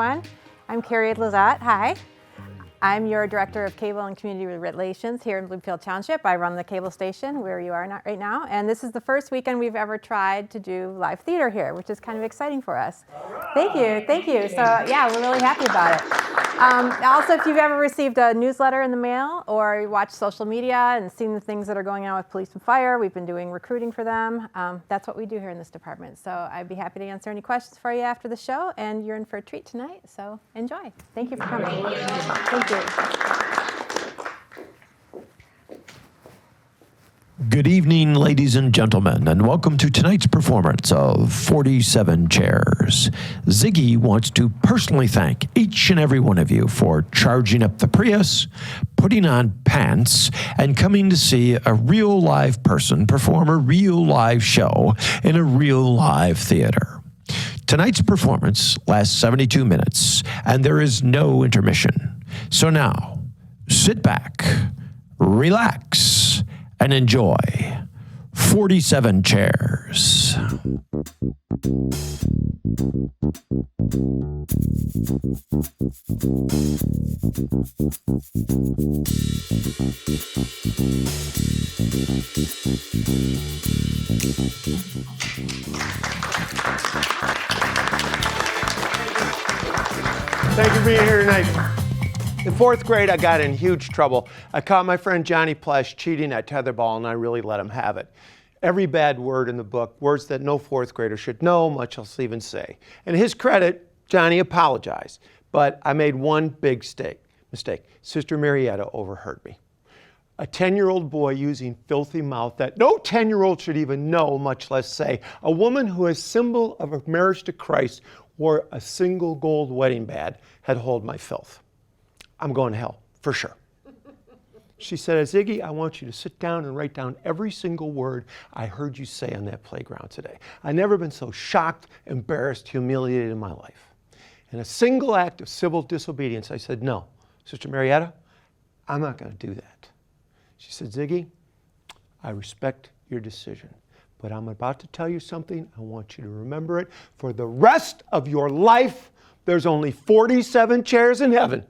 everyone. I'm Carrie Lazat. Hi. I'm your Director of Cable and Community Relations here in Bloomfield Township. I run the cable station where you are right now, and this is the first weekend we've ever tried to do live theater here, which is kind of exciting for us. Thank you. So yeah, we're really happy about it. Also, if you've ever received a newsletter in the mail or you watch social media and seen the things that are going on with police and fire, we've been doing recruiting for them. That's what we do here in this department. So I'd be happy to answer any questions for you after the show, and you're in for a treat tonight, so enjoy. Thank you for coming. Thank you. Good evening, ladies and gentlemen, and welcome to tonight's performance of 47 Chairs. Ziggy wants to personally thank each and every one of you for charging up the Prius, putting on pants, and coming to see a real live person perform a real live show in a real live theater. Tonight's performance lasts 72 minutes, and there is no intermission. So now, sit back, relax, and enjoy 47 Chairs. Thank you for being here tonight. In fourth grade, I got in huge trouble. I caught my friend Johnny Plesh cheating at tetherball, and I really let him have it. Every bad word in the book, words that no fourth grader should know, much less even say. And his credit, Johnny apologized, but I made one big mistake. Sister Marietta overheard me. A 10-year-old boy using filthy mouth that no 10-year-old should even know, much less say. A woman who is symbol of a marriage to Christ wore a single gold wedding band had hold my filth. I'm going to hell, for sure. She said, Ziggy, I want you to sit down and write down every single word I heard you say on that playground today. I've never been so shocked, embarrassed, humiliated in my life. In a single act of civil disobedience, I said, no, Sister Marietta, I'm not going to do that. She said, Ziggy, I respect your decision, but I'm about to tell you something. I want you to remember it. For the rest of your life, there's only 47 chairs in heaven.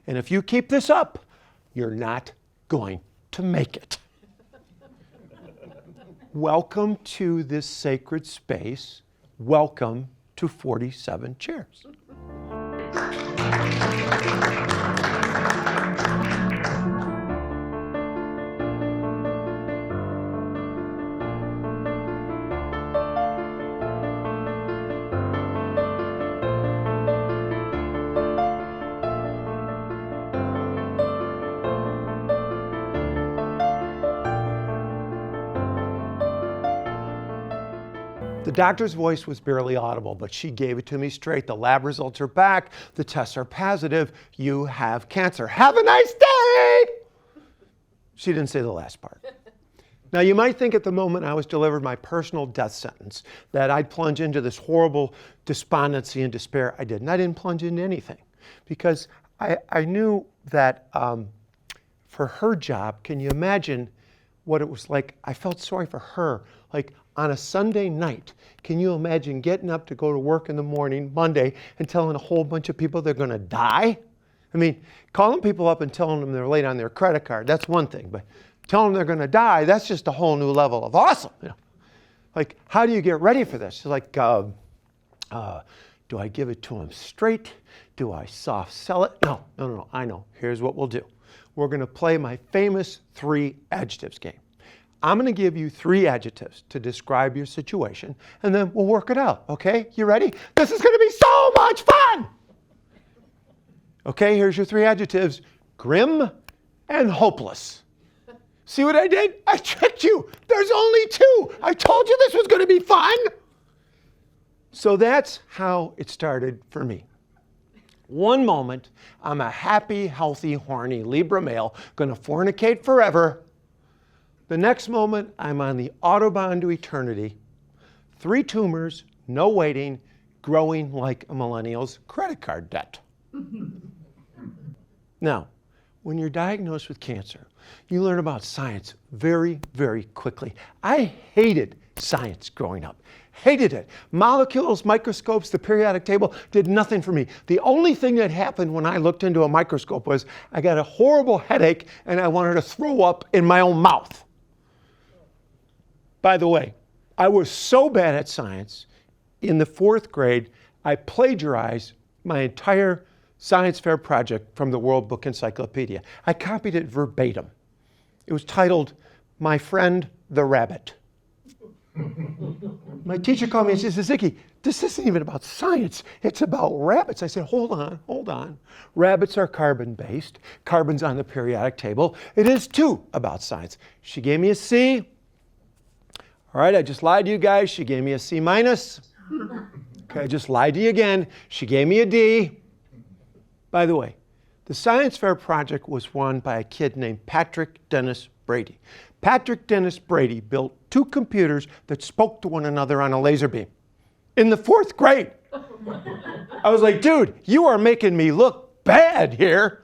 And if you keep this up, you're not going to make it. Welcome to this sacred space. Welcome to 47 Chairs. The doctor's voice was barely audible, but she gave it to me straight. The lab results are back. The tests are positive. You have cancer. Have a nice day! She didn't say the last part. Now, you might think at the moment I was delivered my personal death sentence that I'd plunge into this horrible despondency and despair. I didn't. I didn't plunge into anything because I knew that for her job, can you imagine what it was like? I felt sorry for her. Like, on a Sunday night, can you imagine getting up to go to work in the morning, Monday, and telling a whole bunch of people they're going to die? I mean, calling people up and telling them they're late on their credit card, that's one thing. But telling them they're going to die, that's just a whole new level of awesome. You know? Like, how do you get ready for this? It's like, do I give it to them straight? Do I soft sell it? No, I know. Here's what we'll do. We're going to play my famous 3 adjectives game. I'm going to give you 3 adjectives to describe your situation, and then we'll work it out, okay? You ready? This is going to be so much fun! Okay, here's your 3 adjectives. Grim and hopeless. See what I did? I tricked you. There's only 2. I told you this was going to be fun. So that's how it started for me. One moment, I'm a happy, healthy, horny Libra male, going to fornicate forever. The next moment, I'm on the Autobahn to eternity. 3 tumors, no waiting, growing like a millennial's credit card debt. Now, when you're diagnosed with cancer, you learn about science very, very quickly. I hated science growing up. Hated it. Molecules, microscopes, the periodic table did nothing for me. The only thing that happened when I looked into a microscope was I got a horrible headache and I wanted to throw up in my own mouth. By the way, I was so bad at science, in the 4th grade, I plagiarized my entire science fair project from the World Book Encyclopedia. I copied it verbatim. It was titled, My Friend the Rabbit. My teacher called me and she said, Ziggy, this isn't even about science. It's about rabbits. I said, hold on. Rabbits are carbon-based. Carbon's on the periodic table. It is, too, about science. She gave me a C. All right, I just lied to you guys. She gave me a C minus. Okay, I just lied to you again. She gave me a D. By the way, the science fair project was won by a kid named Patrick Dennis Brady. Patrick Dennis Brady built 2 computers that spoke to one another on a laser beam in the 4th grade. I was like, dude, you are making me look bad here.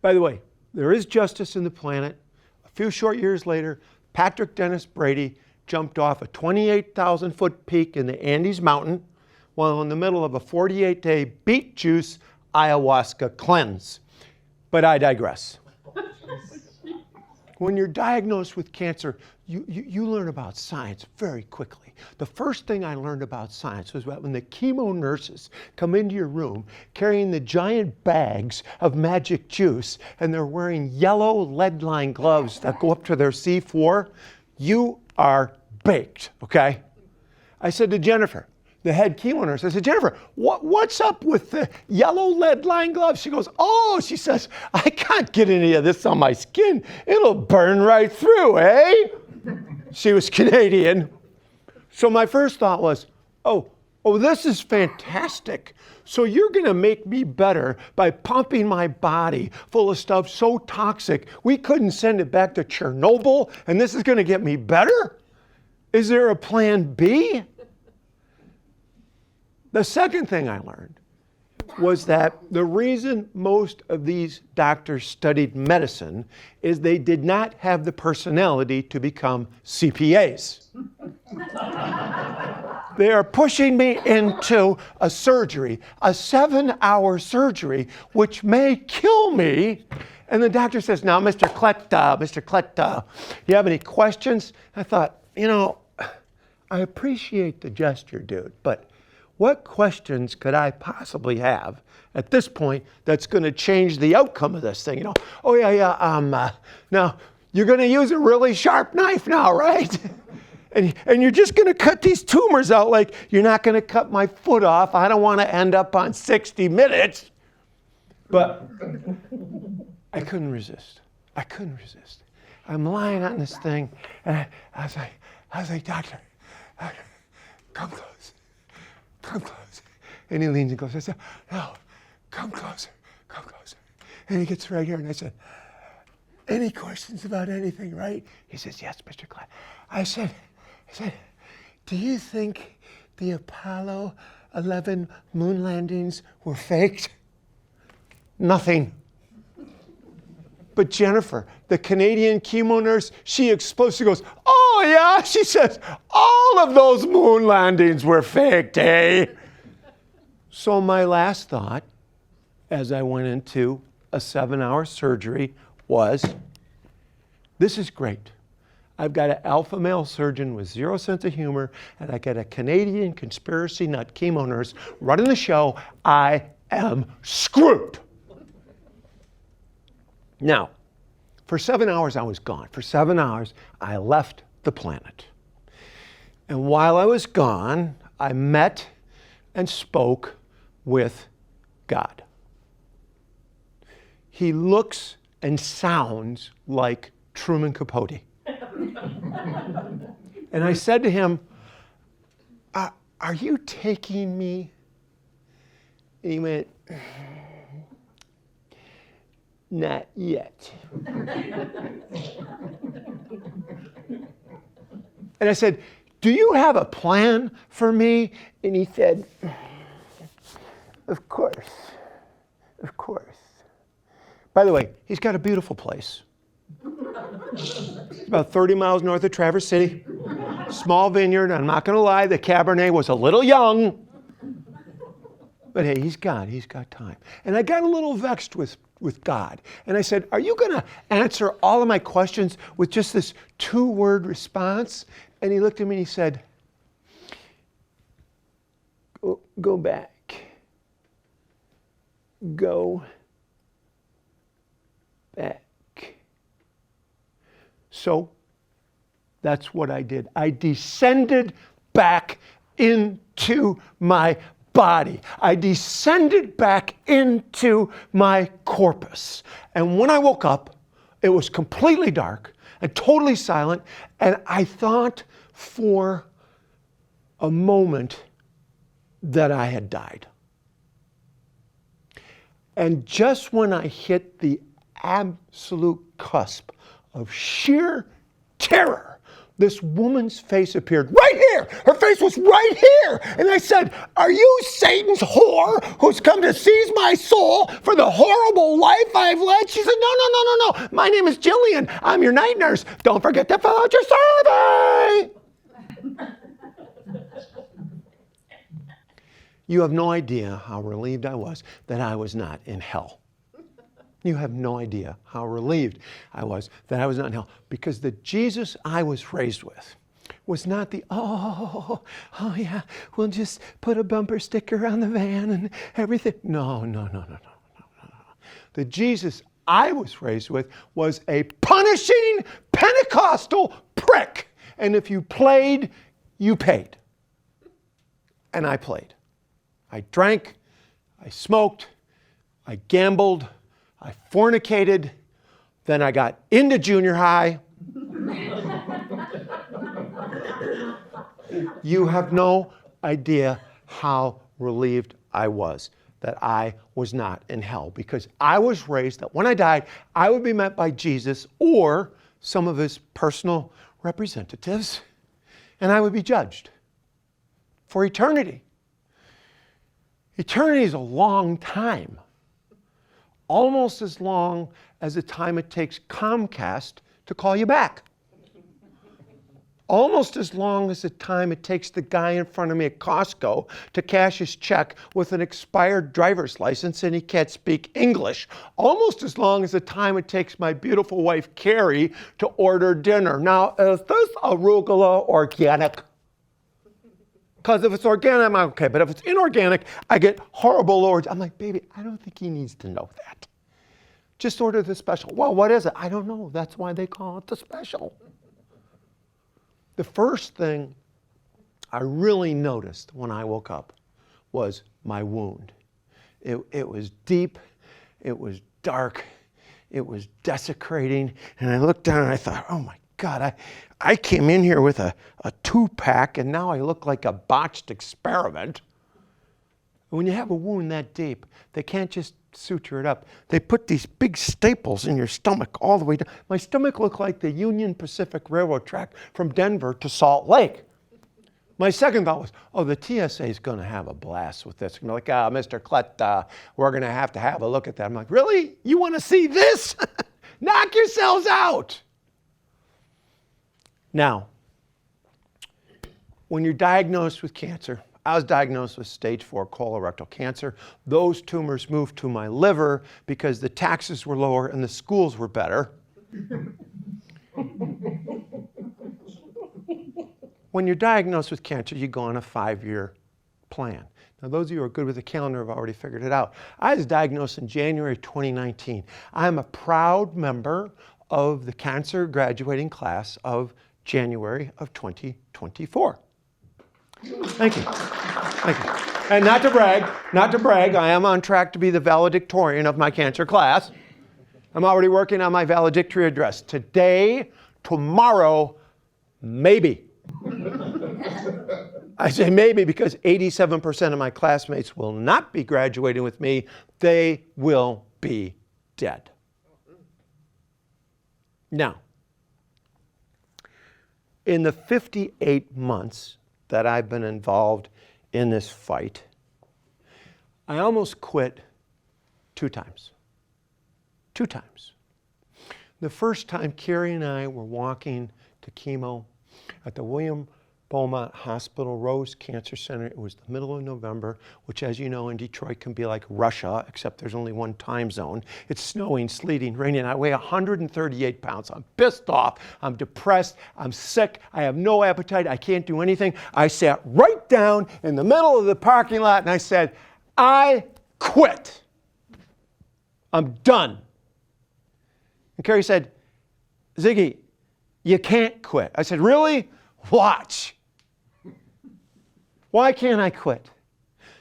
By the way, there is justice in the planet. A few short years later, Patrick Dennis Brady jumped off a 28,000-foot peak in the Andes Mountain while in the middle of a 48-day beet juice ayahuasca cleanse. But I digress. When you're diagnosed with cancer, you learn about science very quickly. The first thing I learned about science was when the chemo nurses come into your room carrying the giant bags of magic juice and they're wearing yellow lead-lined gloves that go up to their C4, you are baked, okay? I said to Jennifer, the head chemo nurse, I said, Jennifer, what's up with the yellow lead-lined gloves? She goes, she says, I can't get any of this on my skin. It'll burn right through, eh? She was Canadian. So my first thought was, this is fantastic. So you're going to make me better by pumping my body full of stuff so toxic we couldn't send it back to Chernobyl, and this is going to get me better? Is there a plan B? The second thing I learned was that the reason most of these doctors studied medicine is they did not have the personality to become CPAs. They are pushing me into a surgery, a 7-hour surgery, which may kill me. And the doctor says, now, Mr. Klett, you have any questions? I thought, I appreciate the gesture, dude, but what questions could I possibly have at this point that's going to change the outcome of this thing? Now, you're going to use a really sharp knife now, right? and you're just going to cut these tumors out like you're not going to cut my foot off. I don't want to end up on 60 Minutes. But I couldn't resist. I'm lying on this thing, and I was like, doctor, come close. Come closer. And he leans and goes, I said, no, come closer. And he gets right here, and I said, any questions about anything, right? He says, yes, Mr. Klett. I said, do you think the Apollo 11 moon landings were faked? Nothing. But Jennifer, the Canadian chemo nurse, she explodes. She goes, oh, yeah. She says, all of those moon landings were faked, eh? So my last thought, as I went into a 7-hour surgery, was, this is great. I've got an alpha male surgeon with 0 sense of humor, and I got a Canadian conspiracy nut chemo nurse running the show. I am screwed. Now, for 7 hours, I was gone. For 7 hours, I left the planet. And while I was gone, I met and spoke with God. He looks and sounds like Truman Capote. And I said to him, are you taking me? And he went, not yet. And I said, do you have a plan for me? And he said, of course. By the way, he's got a beautiful place. It's about 30 miles north of Traverse City. Small vineyard, I'm not going to lie, the Cabernet was a little young. But hey, he's got time. And I got a little vexed with God. And I said, are you going to answer all of my questions with just this 2-word response? And he looked at me and he said, go back. Go back. So that's what I did. I descended back into my body. I descended back into my corpus. And when I woke up, it was completely dark and totally silent. And I thought for a moment that I had died. And just when I hit the absolute cusp of sheer terror, this woman's face appeared right here. Her face was right here. And I said, are you Satan's whore who's come to seize my soul for the horrible life I've led? She said, no. My name is Jillian. I'm your night nurse. Don't forget to fill out your survey. You have no idea how relieved I was that I was not in hell. You have no idea how relieved I was that I was not in hell, because the Jesus I was raised with was not the, oh yeah, we'll just put a bumper sticker on the van and everything. No. The Jesus I was raised with was a punishing Pentecostal prick. And if you played, you paid. And I played. I drank, I smoked, I gambled, I fornicated, then I got into junior high. You have no idea how relieved I was that I was not in hell, because I was raised that when I died, I would be met by Jesus or some of his personal representatives, and I would be judged for eternity. Eternity is a long time. Almost as long as the time it takes Comcast to call you back. Almost as long as the time it takes the guy in front of me at Costco to cash his check with an expired driver's license and he can't speak English. Almost as long as the time it takes my beautiful wife, Carrie, to order dinner. Now, is this arugula organic? Because if it's organic, I'm okay. But if it's inorganic, I get horrible words. I'm like, baby, I don't think he needs to know that. Just order the special. Well, what is it? I don't know. That's why they call it the special. The first thing I really noticed when I woke up was my wound. It was deep. It was dark. It was desecrating. And I looked down and I thought, oh my God, I came in here with a 2-pack and now I look like a botched experiment. When you have a wound that deep, they can't just suture it up. They put these big staples in your stomach all the way down. My stomach looked like the Union Pacific Railroad track from Denver to Salt Lake. My second thought was, oh, the TSA is going to have a blast with this. Like, Mr. Klett, we're going to have a look at that. I'm like, really? You want to see this? Knock yourselves out. Now, when you're diagnosed with cancer, I was diagnosed with stage 4 colorectal cancer. Those tumors moved to my liver because the taxes were lower and the schools were better. When you're diagnosed with cancer, you go on a 5-year plan. Now, those of you who are good with the calendar have already figured it out. I was diagnosed in January 2019. I'm a proud member of the cancer graduating class of January of 2024. Thank you. And not to brag, I am on track to be the valedictorian of my cancer class. I'm already working on my valedictory address. Today, tomorrow, maybe. I say maybe because 87% of my classmates will not be graduating with me. They will be dead. Now, in the 58 months that I've been involved in this fight, I almost quit 2 times. 2 times. The first time, Carrie and I were walking to chemo at the William Beaumont Hospital, Rose Cancer Center. It was the middle of November, which, as you know, in Detroit can be like Russia, except there's only one time zone. It's snowing, sleeting, raining. I weigh 138 pounds. I'm pissed off. I'm depressed. I'm sick. I have no appetite. I can't do anything. I sat right down in the middle of the parking lot and I said, I quit. I'm done. And Carrie said, Ziggy, you can't quit. I said, really? Watch. Why can't I quit?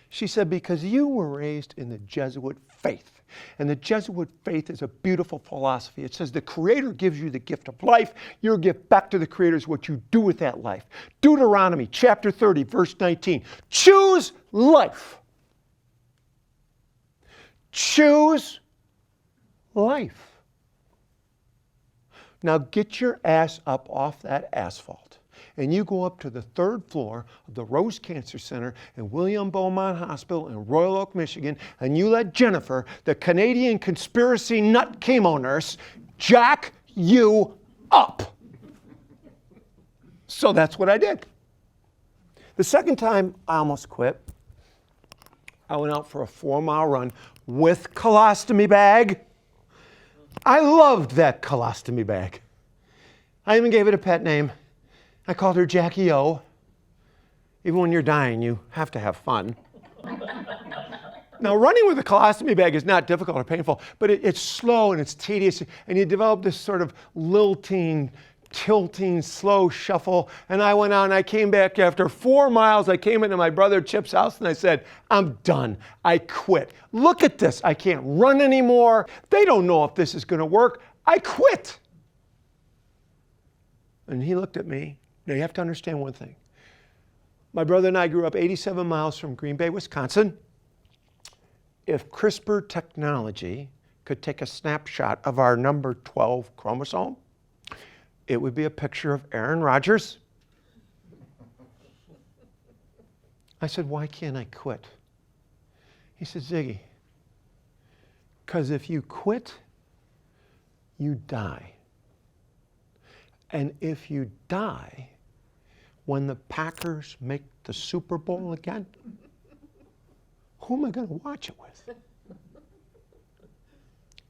She said, because you were raised in the Jesuit faith. And the Jesuit faith is a beautiful philosophy. It says the Creator gives you the gift of life. Your gift back to the Creator is what you do with that life. Deuteronomy chapter 30, verse 19. Choose life. Choose life. Now get your ass up off that asphalt and you go up to the 3rd floor of the Rose Cancer Center in William Beaumont Hospital in Royal Oak, Michigan, and you let Jennifer, the Canadian conspiracy nut chemo nurse, jack you up. So that's what I did. The second time I almost quit, I went out for a 4-mile run with colostomy bag. I loved that colostomy bag. I even gave it a pet name. I called her Jackie O. Even when you're dying, you have to have fun. Now, running with a colostomy bag is not difficult or painful, but it's slow and it's tedious, and you develop this sort of lilting, tilting, slow shuffle. And I went out and I came back after 4 miles. I came into my brother Chip's house and I said, I'm done. I quit. Look at this. I can't run anymore. They don't know if this is going to work. I quit. And he looked at me. Now you have to understand one thing. My brother and I grew up 87 miles from Green Bay, Wisconsin. If CRISPR technology could take a snapshot of our number 12 chromosome, it would be a picture of Aaron Rodgers. I said, why can't I quit? He said, Ziggy, because if you quit, you die. And if you die, when the Packers make the Super Bowl again, who am I going to watch it with?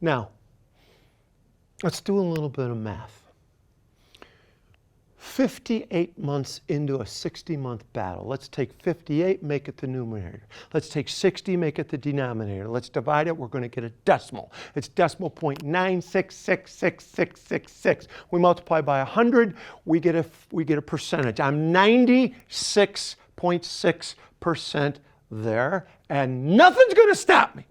Now, let's do a little bit of math. 58 months into a 60-month battle. Let's take 58, make it the numerator. Let's take 60, make it the denominator. Let's divide it. We're going to get a decimal. It's decimal point 9666666. We multiply by 100. We get a percentage. I'm 96.6% there, and nothing's going to stop me.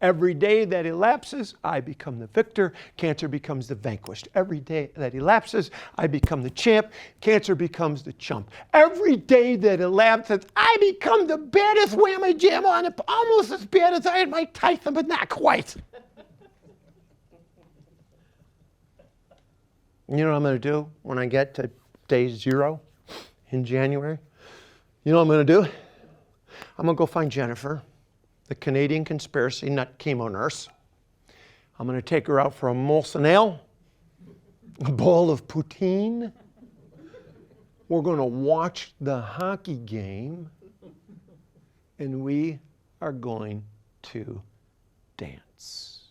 Every day that elapses, I become the victor. Cancer becomes the vanquished. Every day that elapses, I become the champ. Cancer becomes the chump. Every day that elapses, I become the baddest whammy jam on it, almost as bad as I had Mike Tyson, but not quite. You know what I'm going to do when I get to day 0 in January? You know what I'm going to do? I'm going to go find Jennifer, the Canadian conspiracy nut chemo nurse. I'm going to take her out for a Molson Ale, a bowl of poutine. We're going to watch the hockey game, and we are going to dance.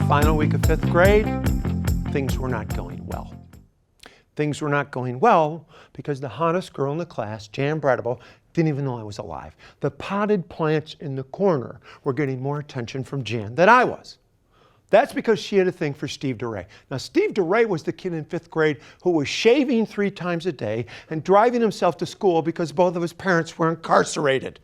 Final week of 5th grade, things were not going well. Things were not going well because the hottest girl in the class, Jan Bradable, didn't even know I was alive. The potted plants in the corner were getting more attention from Jan than I was. That's because she had a thing for Steve DeRay. Now, Steve DeRay was the kid in 5th grade who was shaving 3 times a day and driving himself to school because both of his parents were incarcerated.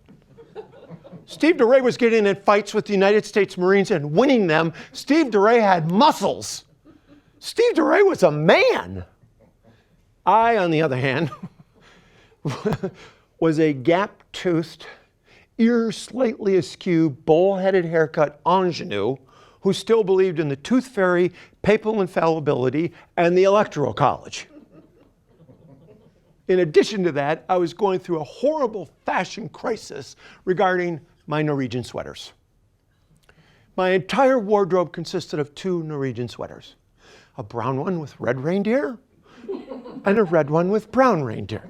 Steve DeRay was getting in fights with the United States Marines and winning them. Steve DeRay had muscles. Steve DeRay was a man. I, on the other hand, was a gap-toothed, ears slightly askew, bowl-headed haircut ingenue who still believed in the tooth fairy, papal infallibility, and the electoral college. In addition to that, I was going through a horrible fashion crisis regarding my Norwegian sweaters. My entire wardrobe consisted of 2 Norwegian sweaters, a brown one with red reindeer and a red one with brown reindeer.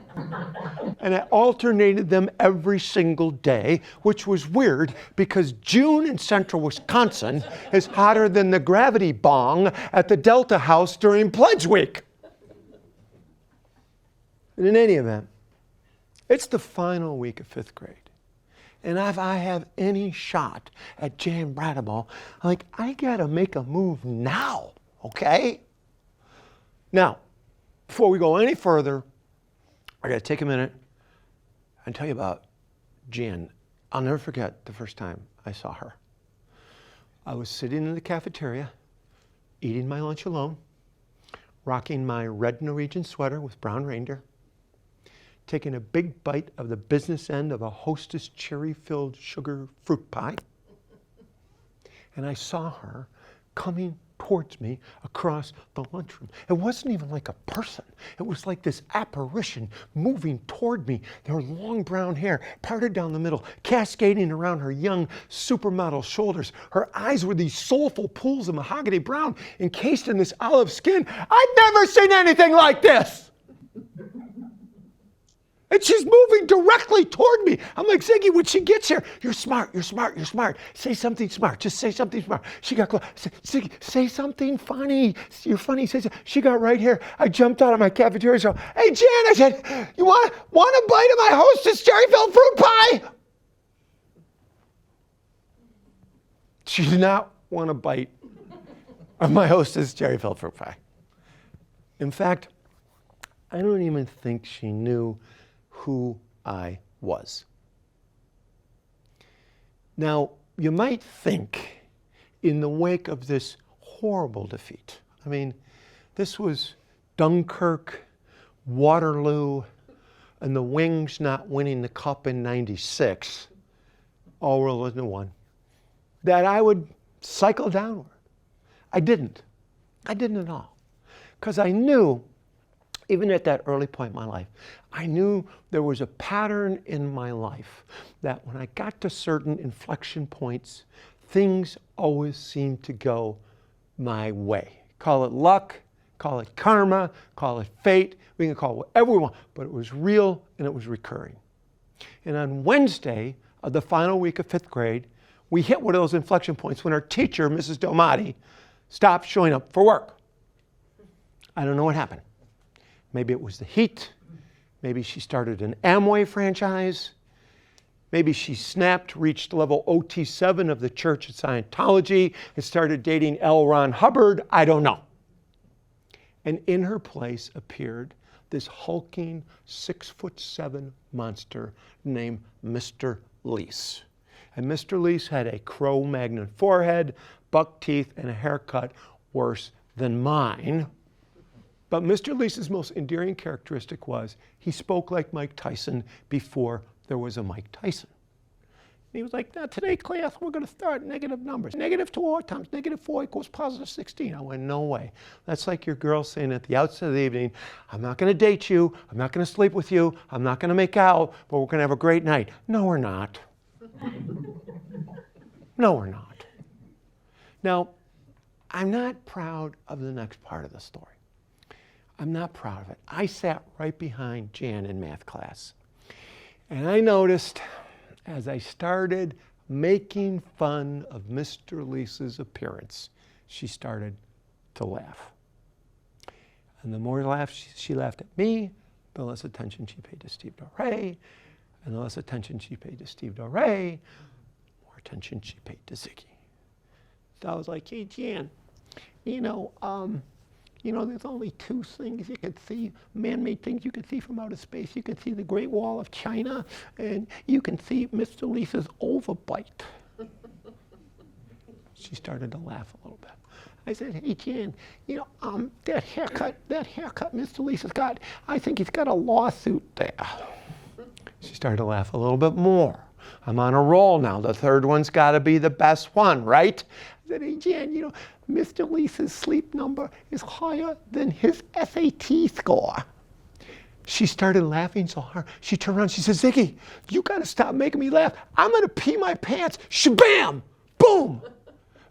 And I alternated them every single day, which was weird because June in central Wisconsin is hotter than the gravity bong at the Delta House during Pledge Week. And in any event, it's the final week of 5th grade. And if I have any shot at Jan Bradable, I gotta make a move now, okay? Now, before we go any further, I gotta take a minute and tell you about Jan. I'll never forget the first time I saw her. I was sitting in the cafeteria, eating my lunch alone, rocking my red Norwegian sweater with brown reindeer, taking a big bite of the business end of a Hostess cherry-filled sugar fruit pie. And I saw her coming towards me across the lunchroom. It wasn't even like a person. It was like this apparition moving toward me. Her long brown hair parted down the middle, cascading around her young supermodel shoulders. Her eyes were these soulful pools of mahogany brown encased in this olive skin. I'd never seen anything like this. And she's moving directly toward me. I'm like, Ziggy, when she gets here, you're smart, you're smart, you're smart. Say something smart. Just say something smart. She got close. Ziggy, say something funny. You're funny. She got right here. I jumped out of my cafeteria. So, hey, Jan, I said, you want a bite of my Hostess cherry-filled fruit pie? She did not want a bite of my Hostess cherry-filled fruit pie. In fact, I don't even think she knew who I was. Now, you might think in the wake of this horrible defeat, I mean, this was Dunkirk, Waterloo, and the Wings not winning the cup in '96, all rolled into one, that I would cycle downward. I didn't. I didn't at all. Because I knew, even at that early point in my life, I knew there was a pattern in my life that when I got to certain inflection points, things always seemed to go my way. Call it luck, call it karma, call it fate, we can call it whatever we want, but it was real and it was recurring. And on Wednesday of the final week of 5th grade, we hit one of those inflection points when our teacher, Mrs. Domati, stopped showing up for work. I don't know what happened. Maybe it was the heat. Maybe she started an Amway franchise. Maybe she snapped, reached level OT7 of the Church of Scientology, and started dating L. Ron Hubbard. I don't know. And in her place appeared this hulking 6'7" monster named Mr. Lease. And Mr. Lease had a Cro-Magnon forehead, buck teeth, and a haircut worse than mine. But Mr. Lease's most endearing characteristic was he spoke like Mike Tyson before there was a Mike Tyson. And he was like, now today, class, we're going to start negative numbers. -2 times -4 equals +16. I went, no way. That's like your girl saying at the outset of the evening, I'm not going to date you, I'm not going to sleep with you, I'm not going to make out, but we're going to have a great night. No, we're not. No, we're not. Now, I'm not proud of the next part of the story. I'm not proud of it. I sat right behind Jan in math class. And I noticed as I started making fun of Mr. Lease's appearance, she started to laugh. And the more she laughed at me, the less attention she paid to Steve Doré. And the less attention she paid to Steve Doré, more attention she paid to Ziggy. So I was like, hey, Jan, there's only 2 things you can see, man-made things you can see from outer space. You can see the Great Wall of China, and you can see Mr. Lease's overbite. She started to laugh a little bit. I said, hey, Jan, that haircut Mr. Lease has got, I think he's got a lawsuit there. She started to laugh a little bit more. I'm on a roll now. The third one's got to be the best one, right? I said, hey, Jan, you know, Mr. Lisa's sleep number is higher than his SAT score. She started laughing so hard. She turned around, she said, Ziggy, you got to stop making me laugh. I'm going to pee my pants. Shabam! Boom!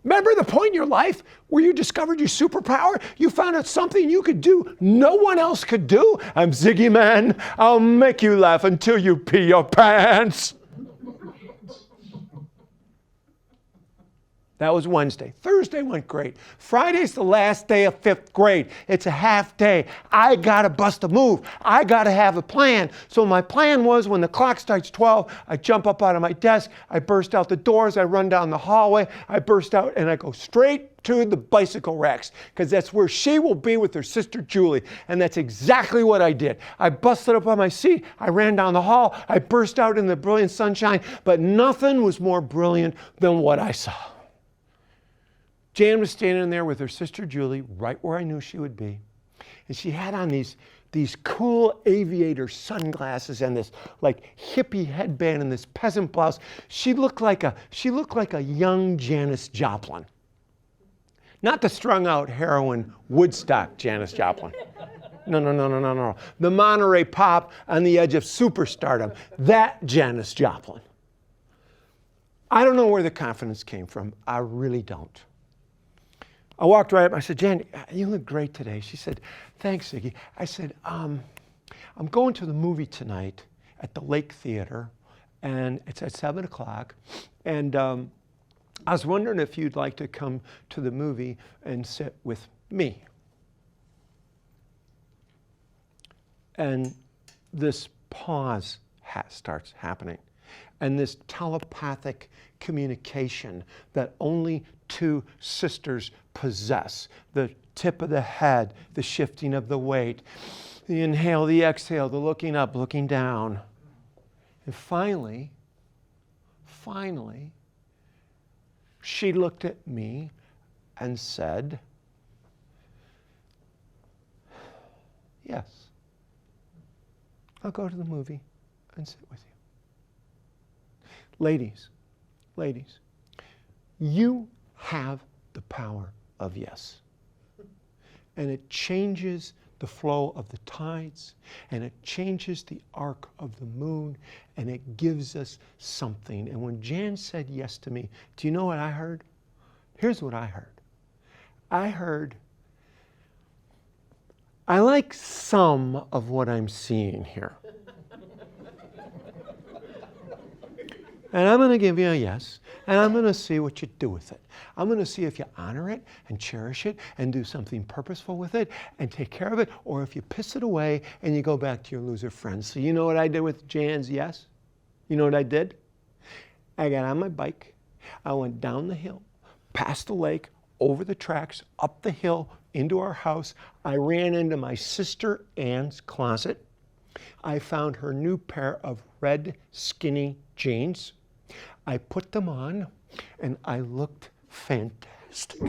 Remember the point in your life where you discovered your superpower? You found out something you could do no one else could do? I'm Ziggy Man. I'll make you laugh until you pee your pants. That was Wednesday. Thursday went great. Friday's the last day of 5th grade. It's a half day. I got to bust a move. I got to have a plan. So my plan was when the clock strikes 12, I jump up out of my desk. I burst out the doors. I run down the hallway. I burst out and I go straight to the bicycle racks because that's where she will be with her sister Julie. And that's exactly what I did. I busted up on my seat. I ran down the hall. I burst out in the brilliant sunshine. But nothing was more brilliant than what I saw. Jan was standing there with her sister Julie, right where I knew she would be. And she had on these cool aviator sunglasses and this like hippie headband and this peasant blouse. She looked like a young Janis Joplin. Not the strung out heroin Woodstock Janis Joplin. No. The Monterey Pop on the edge of superstardom. That Janis Joplin. I don't know where the confidence came from. I really don't. I walked right up. I said, Jan, you look great today. She said, thanks, Ziggy. I said, I'm going to the movie tonight at the Lake Theater, and it's at 7 o'clock. And I was wondering if you'd like to come to the movie and sit with me. And this pause starts happening. And this telepathic communication that only two sisters possess. The tip of the head, the shifting of the weight, the inhale, the exhale, the looking up, looking down. And finally, she looked at me and said, yes, I'll go to the movie and sit with you. Ladies, you have the power of yes. And it changes the flow of the tides, and it changes the arc of the moon, and it gives us something. And when Jan said yes to me, do you know what I heard? Here's what I heard. I heard, I like some of what I'm seeing here. And I'm going to give you a yes, and I'm going to see what you do with it. I'm going to see if you honor it and cherish it and do something purposeful with it and take care of it, or if you piss it away and you go back to your loser friends. So you know what I did with Jan's yes? You know what I did? I got on my bike. I went down the hill, past the lake, over the tracks, up the hill, into our house. I ran into my sister Ann's closet. I found her new pair of red skinny jeans. I put them on, and I looked fantastic.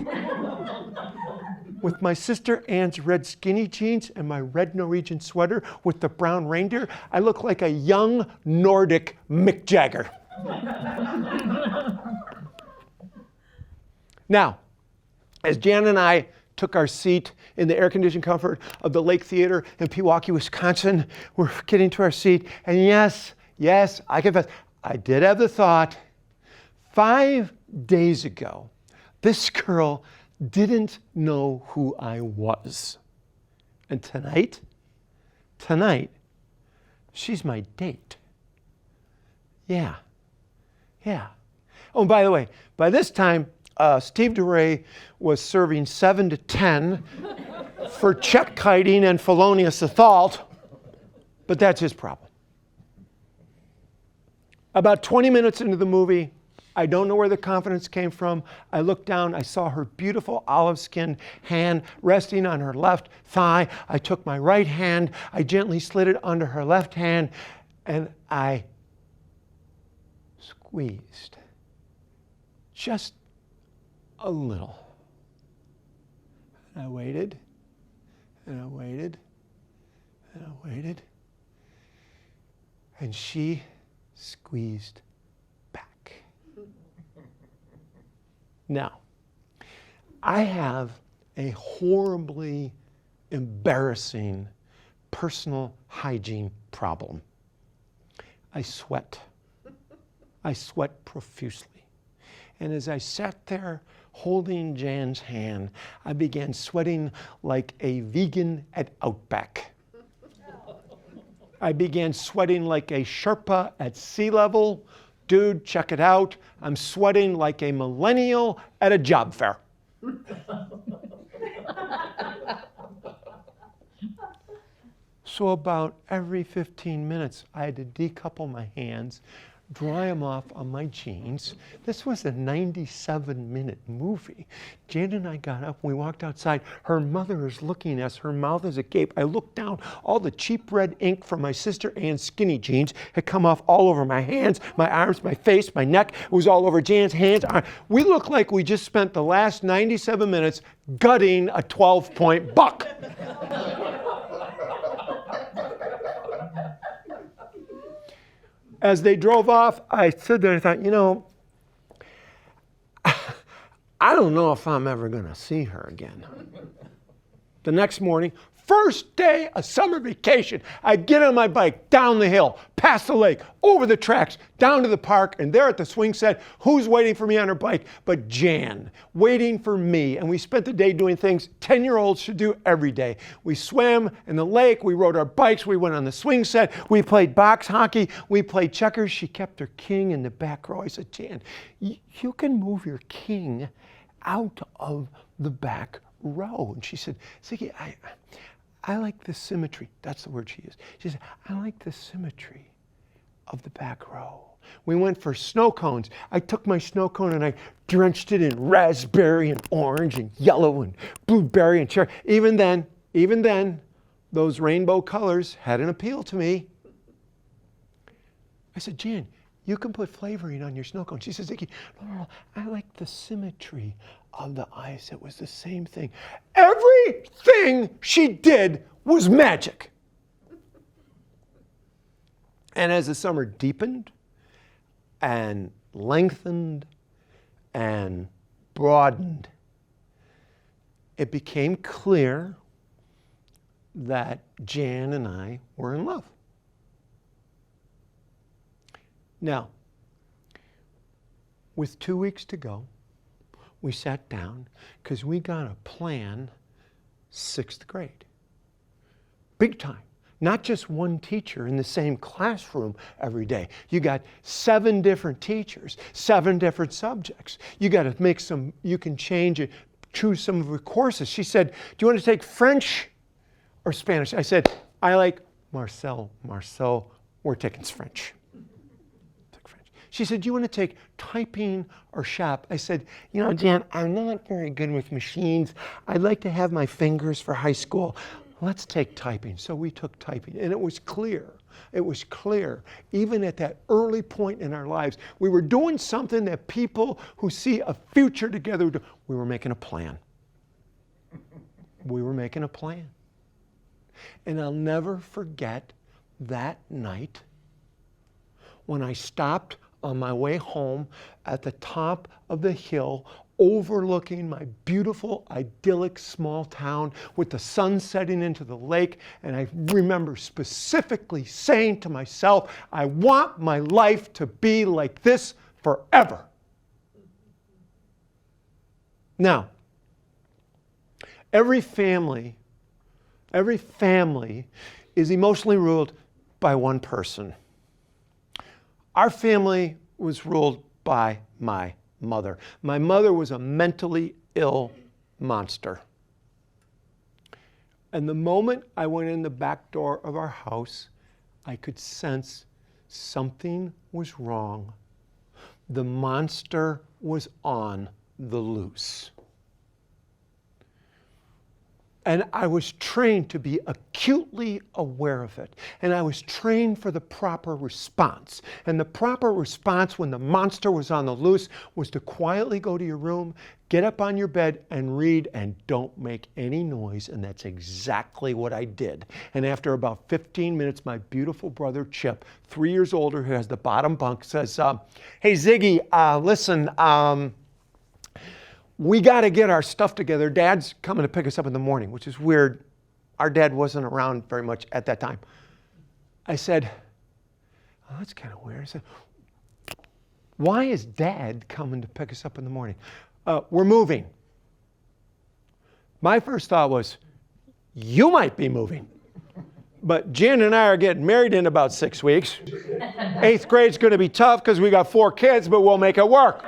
With my sister Ann's red skinny jeans and my red Norwegian sweater with the brown reindeer, I looked like a young Nordic Mick Jagger. Now, as Jan and I took our seat in the air-conditioned comfort of the Lake Theater in Pewaukee, Wisconsin, we're getting to our seat, and yes, I confess, I did have the thought, 5 days ago, this girl didn't know who I was. And tonight, she's my date. Yeah. Oh, and by the way, by this time, Steve DeRay was serving 7 to 10 for check kiting and felonious assault, but that's his problem. About 20 minutes into the movie, I don't know where the confidence came from. I looked down, I saw her beautiful olive-skinned hand resting on her left thigh. I took my right hand, I gently slid it under her left hand, and I squeezed. Just a little. And I waited, and I waited, and I waited. And she squeezed Now, I have a horribly embarrassing personal hygiene problem. I sweat. I sweat profusely. And as I sat there holding Jan's hand, I began sweating like a vegan at Outback. I began sweating like a Sherpa at sea level. Dude, check it out. I'm sweating like a millennial at a job fair. So about every 15 minutes, I had to decouple my hands, dry them off on my jeans. This was a 97-minute movie. Jan and I got up, we walked outside. Her mother is looking at us, her mouth is agape. I looked down, all the cheap red ink from my sister Ann's skinny jeans had come off all over my hands, my arms, my face, my neck. It was all over Jan's hands. We looked like we just spent the last 97 minutes gutting a 12-point buck. As they drove off, I stood there and I thought, you know, I don't know if I'm ever going to see her again. The next morning, first day of summer vacation, I get on my bike down the hill, past the lake, over the tracks, down to the park, and there at the swing set, who's waiting for me on her bike but Jan, waiting for me. And we spent the day doing things 10-year-olds should do every day. We swam in the lake, we rode our bikes, we went on the swing set, we played box hockey, we played checkers. She kept her king in the back row. I said, Jan, you can move your king out of the back row. And she said, Ziggy, I like the symmetry. That's the word she used. She said, I like the symmetry of the back row. We went for snow cones. I took my snow cone and I drenched it in raspberry and orange and yellow and blueberry and cherry. Even then, those rainbow colors had an appeal to me. I said, Jan, you can put flavoring on your snow cone. She says, Ziggy, no, I like the symmetry of the ice. It was the same thing. Everything she did was magic. And as the summer deepened and lengthened and broadened, it became clear that Jan and I were in love. Now, with 2 weeks to go, we sat down because we got to plan 6th grade. Big time. Not just one teacher in the same classroom every day. You got 7 different teachers, 7 different subjects. You got to make some, you can change it, choose some of the courses. She said, do you want to take French or Spanish? I said, I like Marcel, we're taking French. She said, do you want to take typing or shop? I said, you know, Jan, I'm not very good with machines. I'd like to have my fingers for high school. Let's take typing. So we took typing, and it was clear. It was clear, even at that early point in our lives, we were doing something that people who see a future together do. We were making a plan. We were making a plan. And I'll never forget that night when I stopped on my way home at the top of the hill overlooking my beautiful, idyllic small town with the sun setting into the lake. And I remember specifically saying to myself, I want my life to be like this forever. Now, every family is emotionally ruled by one person. Our family was ruled by my mother. My mother was a mentally ill monster. And the moment I went in the back door of our house, I could sense something was wrong. The monster was on the loose. And I was trained to be acutely aware of it. And I was trained for the proper response. And the proper response when the monster was on the loose was to quietly go to your room, get up on your bed and read, and don't make any noise. And that's exactly what I did. And after about 15 minutes, my beautiful brother Chip, 3 years older, who has the bottom bunk, says, hey, Ziggy, listen, we got to get our stuff together. Dad's coming to pick us up in the morning, which is weird. Our dad wasn't around very much at that time. I said, oh, that's kind of weird. I said, why is Dad coming to pick us up in the morning? We're moving. My first thought was, you might be moving. But Jen and I are getting married in about 6 weeks. 8th grade's going to be tough because we got 4 kids, but we'll make it work.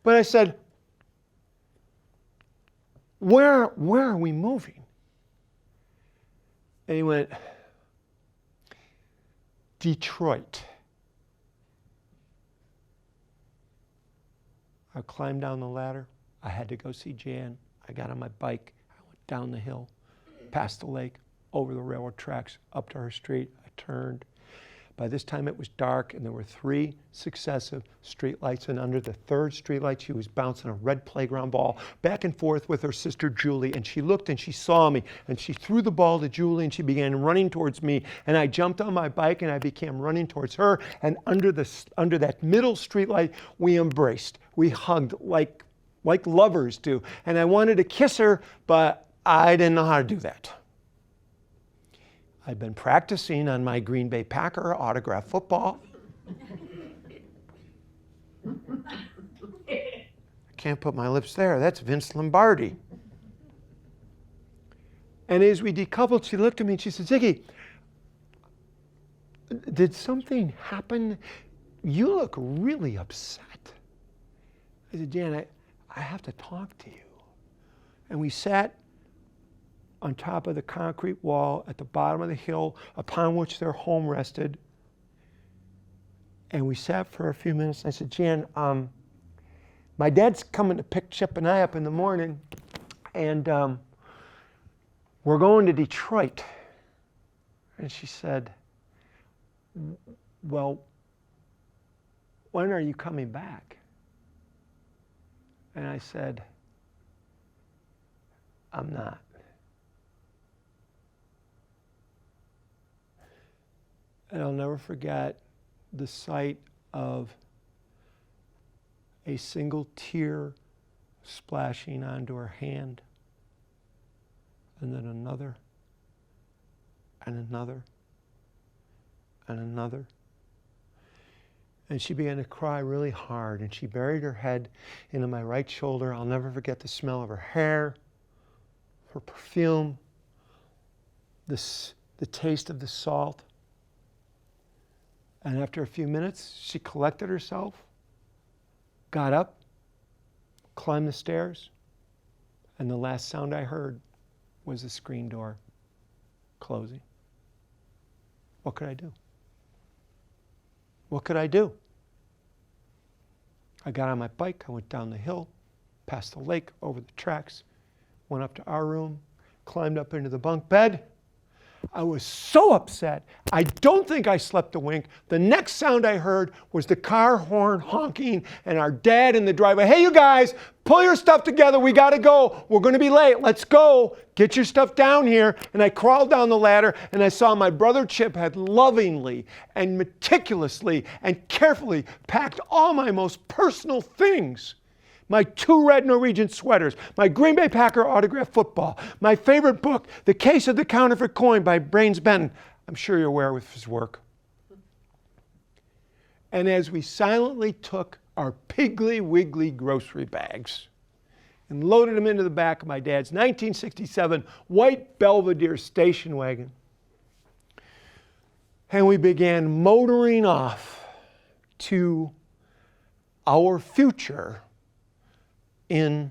But I said, where are we moving? And he went, Detroit. I climbed down the ladder. I had to go see Jan. I got on my bike. I went down the hill, past the lake, over the railroad tracks, up to her street. I turned. By this time it was dark, and there were 3 successive streetlights, and under the 3rd streetlight she was bouncing a red playground ball back and forth with her sister Julie, and she looked and she saw me, and she threw the ball to Julie, and she began running towards me, and I jumped on my bike and I began running towards her, and under that middle streetlight we embraced. We hugged like lovers do, and I wanted to kiss her, but I didn't know how to do that. I've been practicing on my Green Bay Packer autograph football. I can't put my lips there. That's Vince Lombardi. And as we decoupled, she looked at me and she said, Ziggy, did something happen? You look really upset. I said, Jan, I have to talk to you. And we sat on top of the concrete wall at the bottom of the hill upon which their home rested. And we sat for a few minutes. I said, Jan, my dad's coming to pick Chip and I up in the morning, and we're going to Detroit. And she said, well, when are you coming back? And I said, I'm not. And I'll never forget the sight of a single tear splashing onto her hand, and then another, and another, and another. And she began to cry really hard, and she buried her head into my right shoulder. I'll never forget the smell of her hair, her perfume, the taste of the salt. And after a few minutes, she collected herself, got up, climbed the stairs, and the last sound I heard was the screen door closing. What could I do? What could I do? I got on my bike, I went down the hill, past the lake, over the tracks, went up to our room, climbed up into the bunk bed. I was so upset, I don't think I slept a wink. The next sound I heard was the car horn honking and our dad in the driveway. Hey, you guys, pull your stuff together. We got to go. We're going to be late. Let's go. Get your stuff down here. And I crawled down the ladder and I saw my brother Chip had lovingly and meticulously and carefully packed all my most personal things. My 2 red Norwegian sweaters, my Green Bay Packer autograph football, my favorite book, The Case of the Counterfeit Coin by Brains Benton. I'm sure you're aware of his work. And as we silently took our Piggly Wiggly grocery bags and loaded them into the back of my dad's 1967 white Belvedere station wagon, and we began motoring off to our future in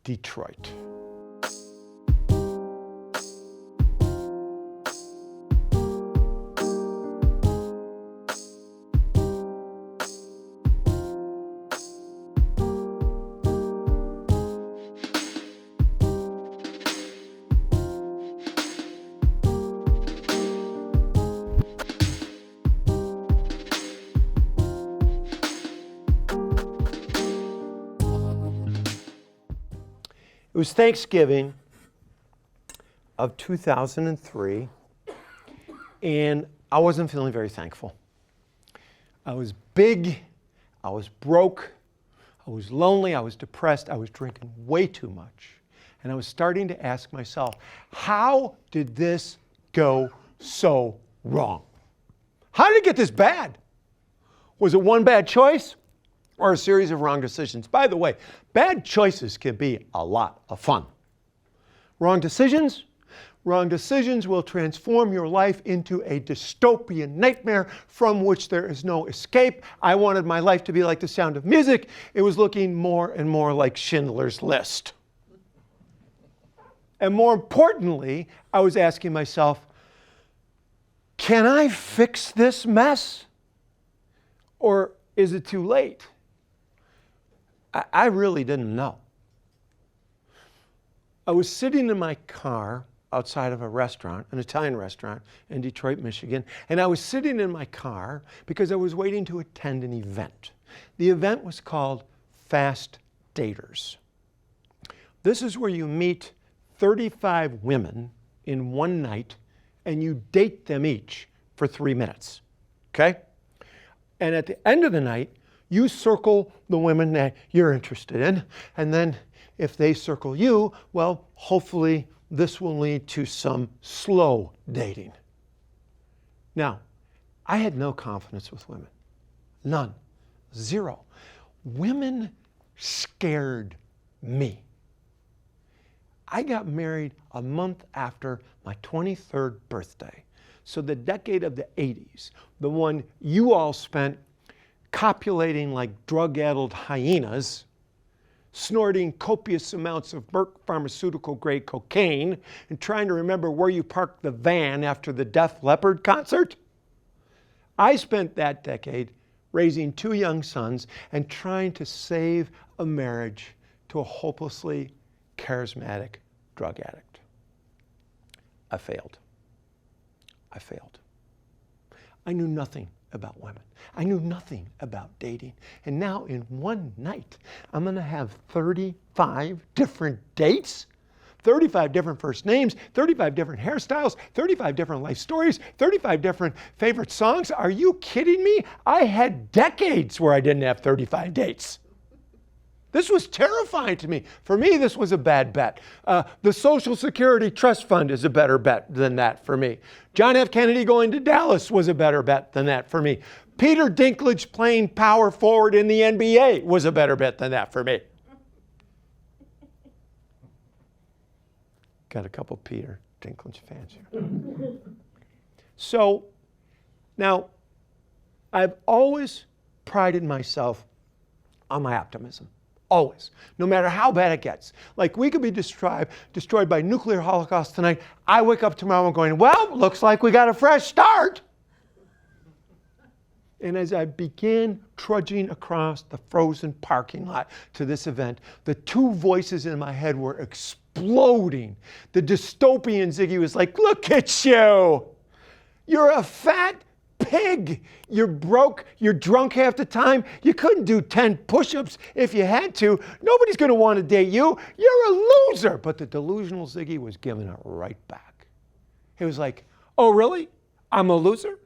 Detroit. It was Thanksgiving of 2003, and I wasn't feeling very thankful. I was big, I was broke, I was lonely, I was depressed, I was drinking way too much. And I was starting to ask myself, how did this go so wrong? How did it get this bad? Was it one bad choice or a series of wrong decisions? By the way, bad choices can be a lot of fun. Wrong decisions? Wrong decisions will transform your life into a dystopian nightmare from which there is no escape. I wanted my life to be like The Sound of Music. It was looking more and more like Schindler's List. And more importantly, I was asking myself, can I fix this mess? Or is it too late? I really didn't know. I was sitting in my car outside of a restaurant, an Italian restaurant in Detroit, Michigan, and I was sitting in my car because I was waiting to attend an event. The event was called Fast Daters. This is where you meet 35 women in one night and you date them each for 3 minutes, okay? And at the end of the night, you circle the women that you're interested in, and then if they circle you, well, hopefully this will lead to some slow dating. Now, I had no confidence with women. None. Zero. Women scared me. I got married a month after my 23rd birthday. So the decade of the 80s, the one you all spent copulating like drug-addled hyenas, snorting copious amounts of Merck pharmaceutical-grade cocaine, and trying to remember where you parked the van after the Def Leppard concert. I spent that decade raising 2 young sons and trying to save a marriage to a hopelessly charismatic drug addict. I failed. I failed. I knew nothing about women. I knew nothing about dating. And now in one night, I'm going to have 35 different dates, 35 different first names, 35 different hairstyles, 35 different life stories, 35 different favorite songs. Are you kidding me? I had decades where I didn't have 35 dates. This was terrifying to me. For me, this was a bad bet. The Social Security Trust Fund is a better bet than that for me. John F. Kennedy going to Dallas was a better bet than that for me. Peter Dinklage playing power forward in the NBA was a better bet than that for me. Got a couple Peter Dinklage fans here. So now, I've always prided myself on my optimism. Always. No matter how bad it gets. Like we could be destroyed by nuclear holocaust tonight. I wake up tomorrow and going, well, looks like we got a fresh start. And as I began trudging across the frozen parking lot to this event, the 2 voices in my head were exploding. The dystopian Ziggy was like, look at you. You're a fat pig. You're broke. You're drunk half the time. You couldn't do 10 push-ups if you had to. Nobody's going to want to date you. You're a loser. But the delusional Ziggy was giving it right back. He was like, oh, really? I'm a loser?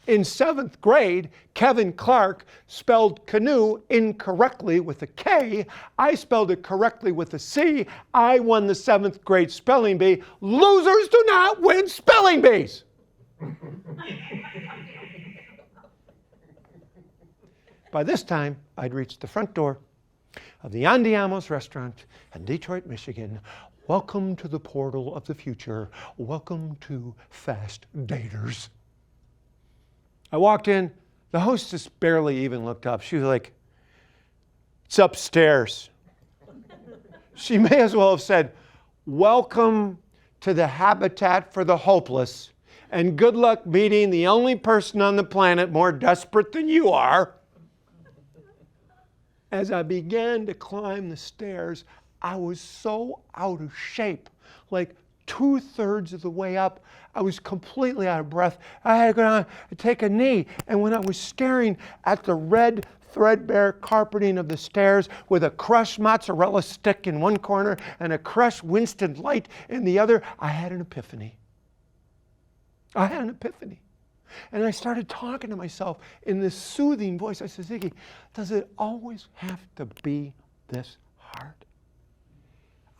In 7th grade, Kevin Clark spelled canoe incorrectly with a K. I spelled it correctly with a C. I won the 7th grade spelling bee. Losers do not win spelling bees. By this time, I'd reached the front door of the Andiamo's restaurant in Detroit, Michigan. Welcome to the portal of the future. Welcome to Fast Daters. I walked in. The hostess barely even looked up. She was like, it's upstairs. She may as well have said, welcome to the Habitat for the Hopeless, and good luck meeting the only person on the planet more desperate than you are. As I began to climb the stairs, I was so out of shape. Like 2/3 of the way up, I was completely out of breath. I had to go down and take a knee. And when I was staring at the red, threadbare carpeting of the stairs with a crushed mozzarella stick in one corner and a crushed Winston Light in the other, I had an epiphany. I had an epiphany. And I started talking to myself in this soothing voice. I said, Ziggy, does it always have to be this hard?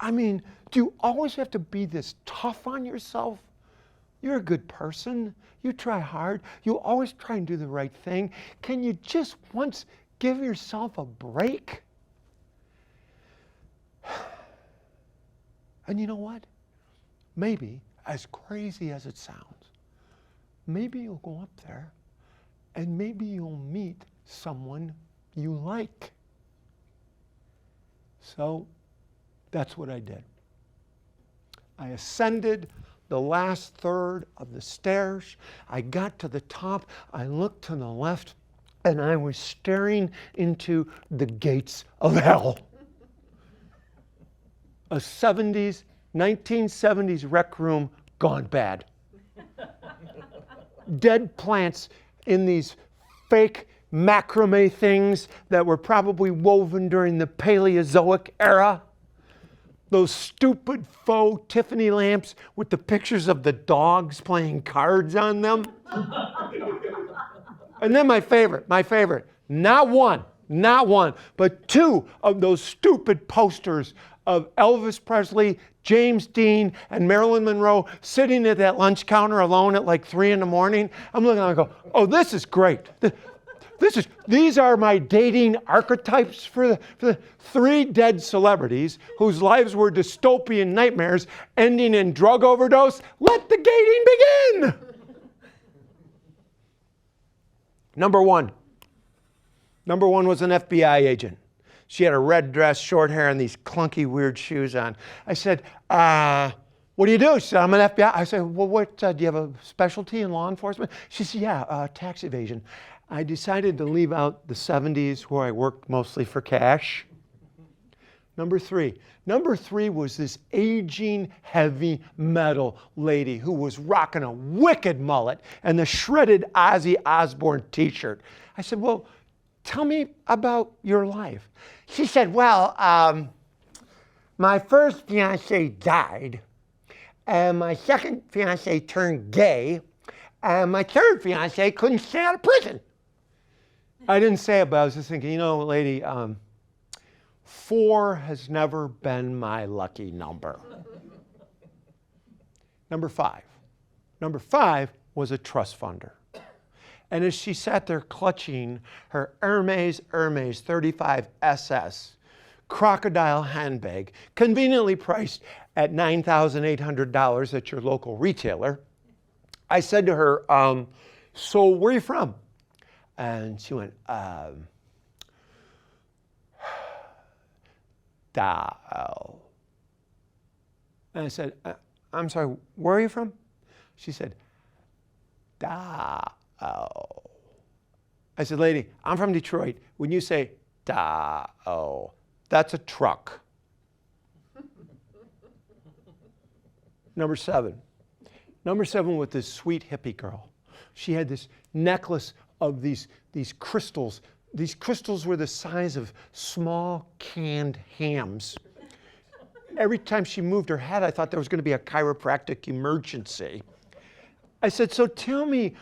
I mean, do you always have to be this tough on yourself? You're a good person. You try hard. You always try and do the right thing. Can you just once give yourself a break? And you know what? Maybe, as crazy as it sounds, maybe you'll go up there and maybe you'll meet someone you like. So that's what I did. I ascended the last third of the stairs. I got to the top. I looked to the left, and I was staring into the gates of hell. A 1970s rec room gone bad. Dead plants in these fake macrame things that were probably woven during the Paleozoic era. Those stupid faux Tiffany lamps with the pictures of the dogs playing cards on them. And then my favorite, not one, but two of those stupid posters of Elvis Presley, James Dean, and Marilyn Monroe sitting at that lunch counter alone at like 3 in the morning. I'm looking and I go, oh, this is great. These are my dating archetypes for the 3 dead celebrities whose lives were dystopian nightmares ending in drug overdose. Let the dating begin. Number one was an FBI agent. She had a red dress, short hair, and these clunky, weird shoes on. I said, what do you do? She said, I'm an FBI. I said, well, what, do you have a specialty in law enforcement? She said, yeah, tax evasion. I decided to leave out the 70s where I worked mostly for cash. Number three was this aging heavy metal lady who was rocking a wicked mullet and the shredded Ozzy Osbourne t-shirt. I said, well, tell me about your life. She said, well, my first fiance died, and my second fiance turned gay, and my third fiance couldn't stay out of prison. I didn't say it, but I was just thinking, you know, lady, 4 has never been my lucky number. Number five was a trust funder. And as she sat there clutching her Hermes 35 SS crocodile handbag, conveniently priced at $9,800 at your local retailer, I said to her, so where are you from? And she went, Dao. And I said, I'm sorry, where are you from? She said, Dao. I said, lady, I'm from Detroit. When you say Dao, that's a truck. Number seven with this sweet hippie girl. She had this necklace of these crystals. These crystals were the size of small canned hams. Every time she moved her head, I thought there was going to be a chiropractic emergency. I said, so tell me,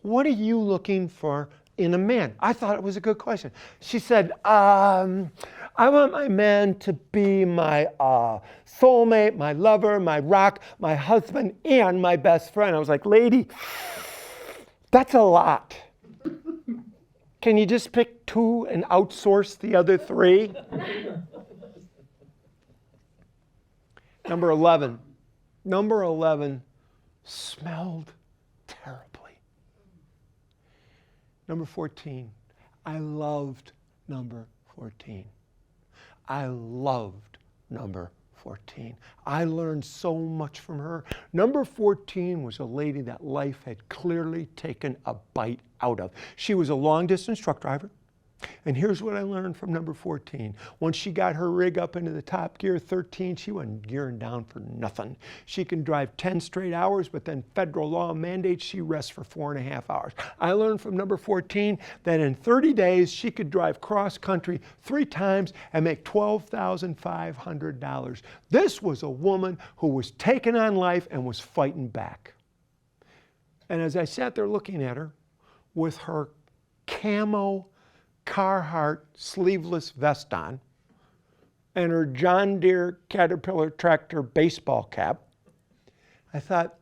what are you looking for in a man? I thought it was a good question. She said, I want my man to be my soulmate, my lover, my rock, my husband, and my best friend. I was like, lady, that's a lot. Can you just pick 2 and outsource the other 3? Number 11 smelled terribly. Number 14, I loved number 14. I loved number 14. I learned so much from her. Number 14 was a lady that life had clearly taken a bite out of. She was a long-distance truck driver. And here's what I learned from number 14. Once she got her rig up into the top gear, 13, she wasn't gearing down for nothing. She can drive 10 straight hours, but then federal law mandates she rests for 4.5 hours. I learned from number 14 that in 30 days, she could drive cross country 3 times and make $12,500. This was a woman who was taking on life and was fighting back. And as I sat there looking at her with her camo Carhartt sleeveless vest on and her John Deere Caterpillar tractor baseball cap, I thought,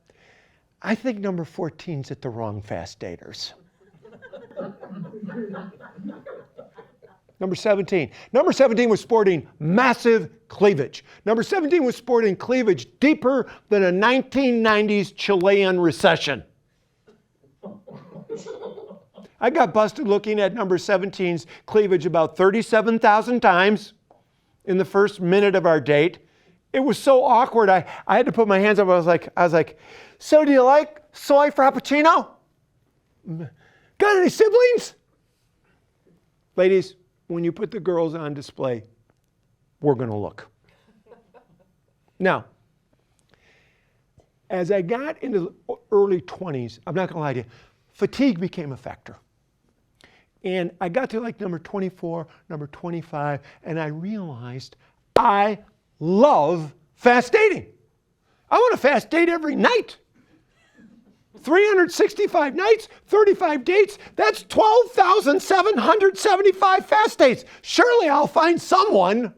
I think number 14's at the wrong Fast Daters. Number 17. Number 17 was sporting massive cleavage. Number 17 was sporting cleavage deeper than a 1990s Chilean recession. I got busted looking at number 17's cleavage about 37,000 times in the first minute of our date. It was so awkward. I had to put my hands up. I was like, so do you like soy frappuccino? Got any siblings? Ladies, when you put the girls on display, we're going to look. Now, as I got into the early 20s, I'm not going to lie to you, fatigue became a factor. And I got to like number 24, number 25, and I realized I love fast dating. I want a fast date every night. 365 nights, 35 dates, that's 12,775 fast dates. Surely I'll find someone.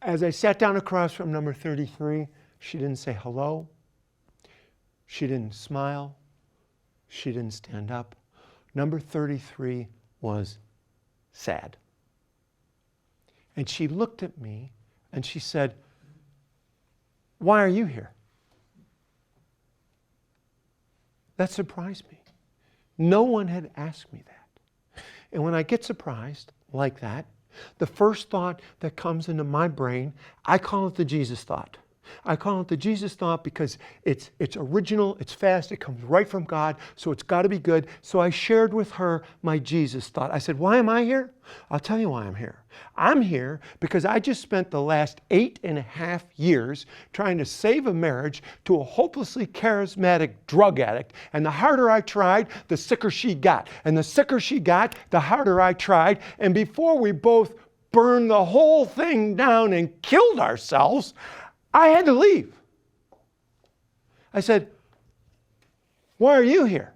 As I sat down across from number 33, she didn't say hello. She didn't smile. She didn't stand up. Number 33 was sad. And she looked at me and she said, "Why are you here?" That surprised me. No one had asked me that. And when I get surprised like that, the first thought that comes into my brain, I call it the Jesus thought. I call it the Jesus thought because it's original, it's fast, it comes right from God, so it's got to be good. So I shared with her my Jesus thought. I said, "Why am I here?" I'll tell you why I'm here. I'm here because I just spent the last 8.5 years trying to save a marriage to a hopelessly charismatic drug addict. And the harder I tried, the sicker she got. And the sicker she got, the harder I tried. And before we both burned the whole thing down and killed ourselves, I had to leave. I said, "Why are you here?"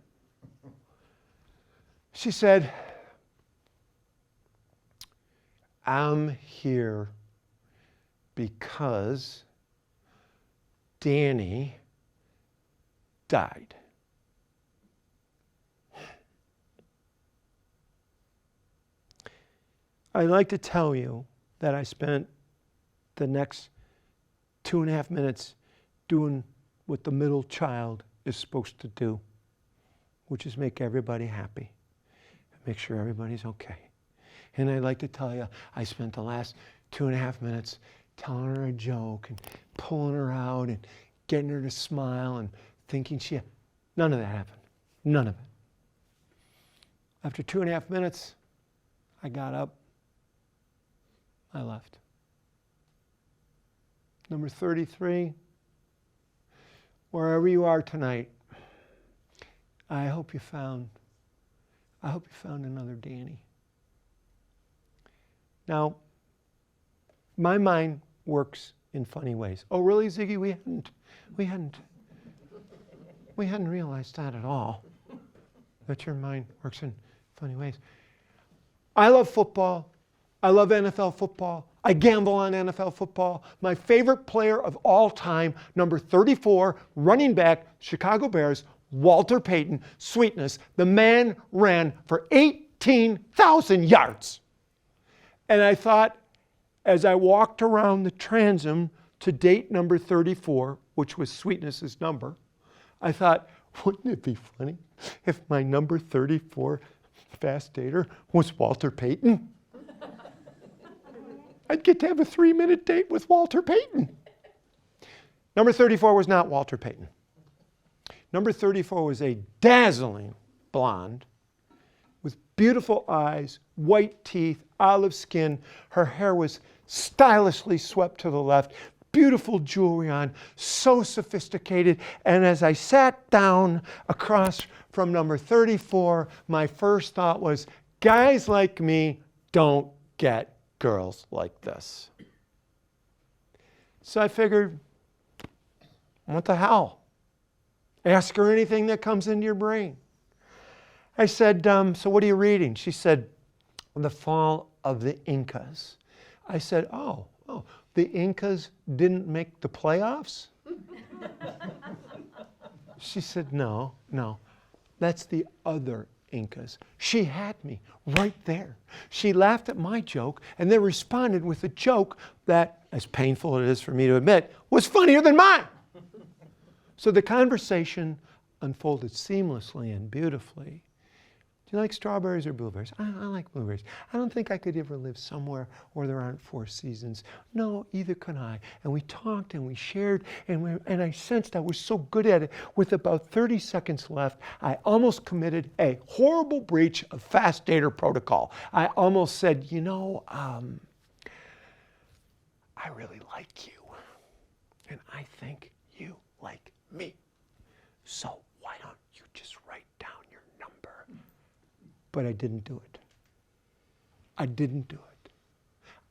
She said, "I'm here because Danny died." I'd like to tell you that I spent the next 2.5 minutes doing what the middle child is supposed to do, which is make everybody happy and make sure everybody's okay. And I'd like to tell you, I spent the last 2.5 minutes telling her a joke and pulling her out and getting her to smile and thinking none of that happened. None of it. After 2.5 minutes, I got up. I left. Number 33, wherever you are tonight, I hope you found another Danny. Now, my mind works in funny ways. Oh, really, Ziggy? We hadn't realized that at all, that your mind works in funny ways. I love football. I love NFL football. I gamble on NFL football. My favorite player of all time, number 34, running back, Chicago Bears, Walter Payton, sweetness. The man ran for 18,000 yards. And I thought, as I walked around the transom to date number 34, which was Sweetness's number, I thought, wouldn't it be funny if my number 34 fast dater was Walter Payton? I'd get to have a 3-minute date with Walter Payton. Number 34 was not Walter Payton. Number 34 was a dazzling blonde with beautiful eyes, white teeth, olive skin. Her hair was stylishly swept to the left, beautiful jewelry on, so sophisticated. And as I sat down across from number 34, my first thought was, guys like me don't get girls like this. So I figured, what the hell? Ask her anything that comes into your brain. I said, so what are you reading? She said, The Fall of the Incas. I said, oh, the Incas didn't make the playoffs? She said, no, that's the other Incas. She had me right there. She laughed at my joke and then responded with a joke that, as painful as it is for me to admit, was funnier than mine. So the conversation unfolded seamlessly and beautifully. Do you like strawberries or blueberries? I like blueberries. I don't think I could ever live somewhere where there aren't 4 seasons. No, either can I. And we talked and we shared, and I sensed I was so good at it. With about 30 seconds left, I almost committed a horrible breach of fast dater protocol. I almost said, I really like you. And I think you like me. So why don't you just write down your number? But I didn't do it. I didn't do it.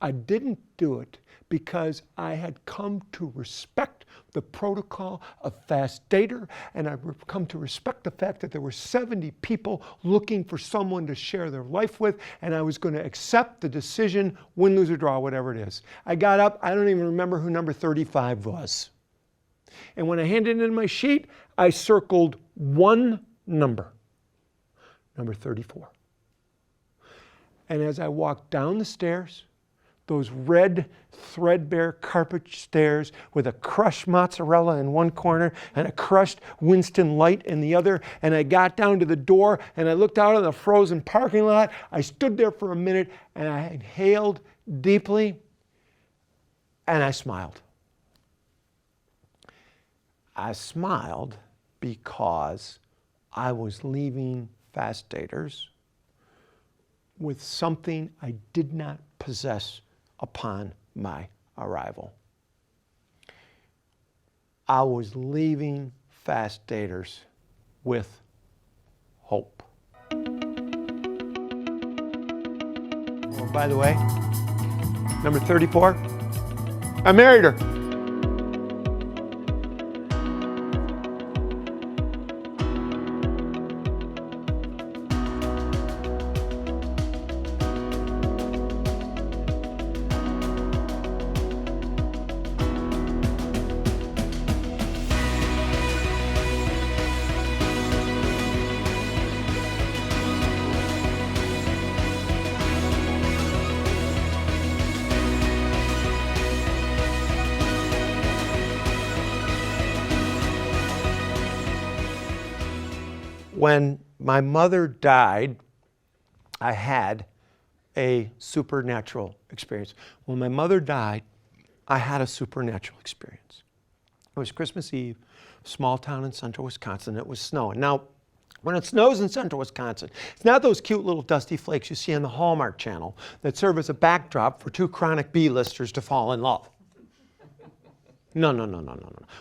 I didn't do it because I had come to respect the protocol of fast dater, and I've come to respect the fact that there were 70 people looking for someone to share their life with, and I was going to accept the decision, win, lose, or draw, whatever it is. I got up, I don't even remember who number 35 was. And when I handed in my sheet, I circled one number. Number 34. And as I walked down the stairs, those red, threadbare carpet stairs with a crushed mozzarella in one corner and a crushed Winston Light in the other, and I got down to the door and I looked out on the frozen parking lot. I stood there for a minute and I inhaled deeply and I smiled. I smiled because I was leaving fast daters with something I did not possess upon my arrival. I was leaving fast daters with hope. Oh, by the way, number 34, I married her. When my mother died, I had a supernatural experience. When my mother died, I had a supernatural experience. It was Christmas Eve, small town in central Wisconsin. It was snowing. Now, when it snows in central Wisconsin, it's not those cute little dusty flakes you see on the Hallmark Channel that serve as a backdrop for 2 chronic B-listers to fall in love. No.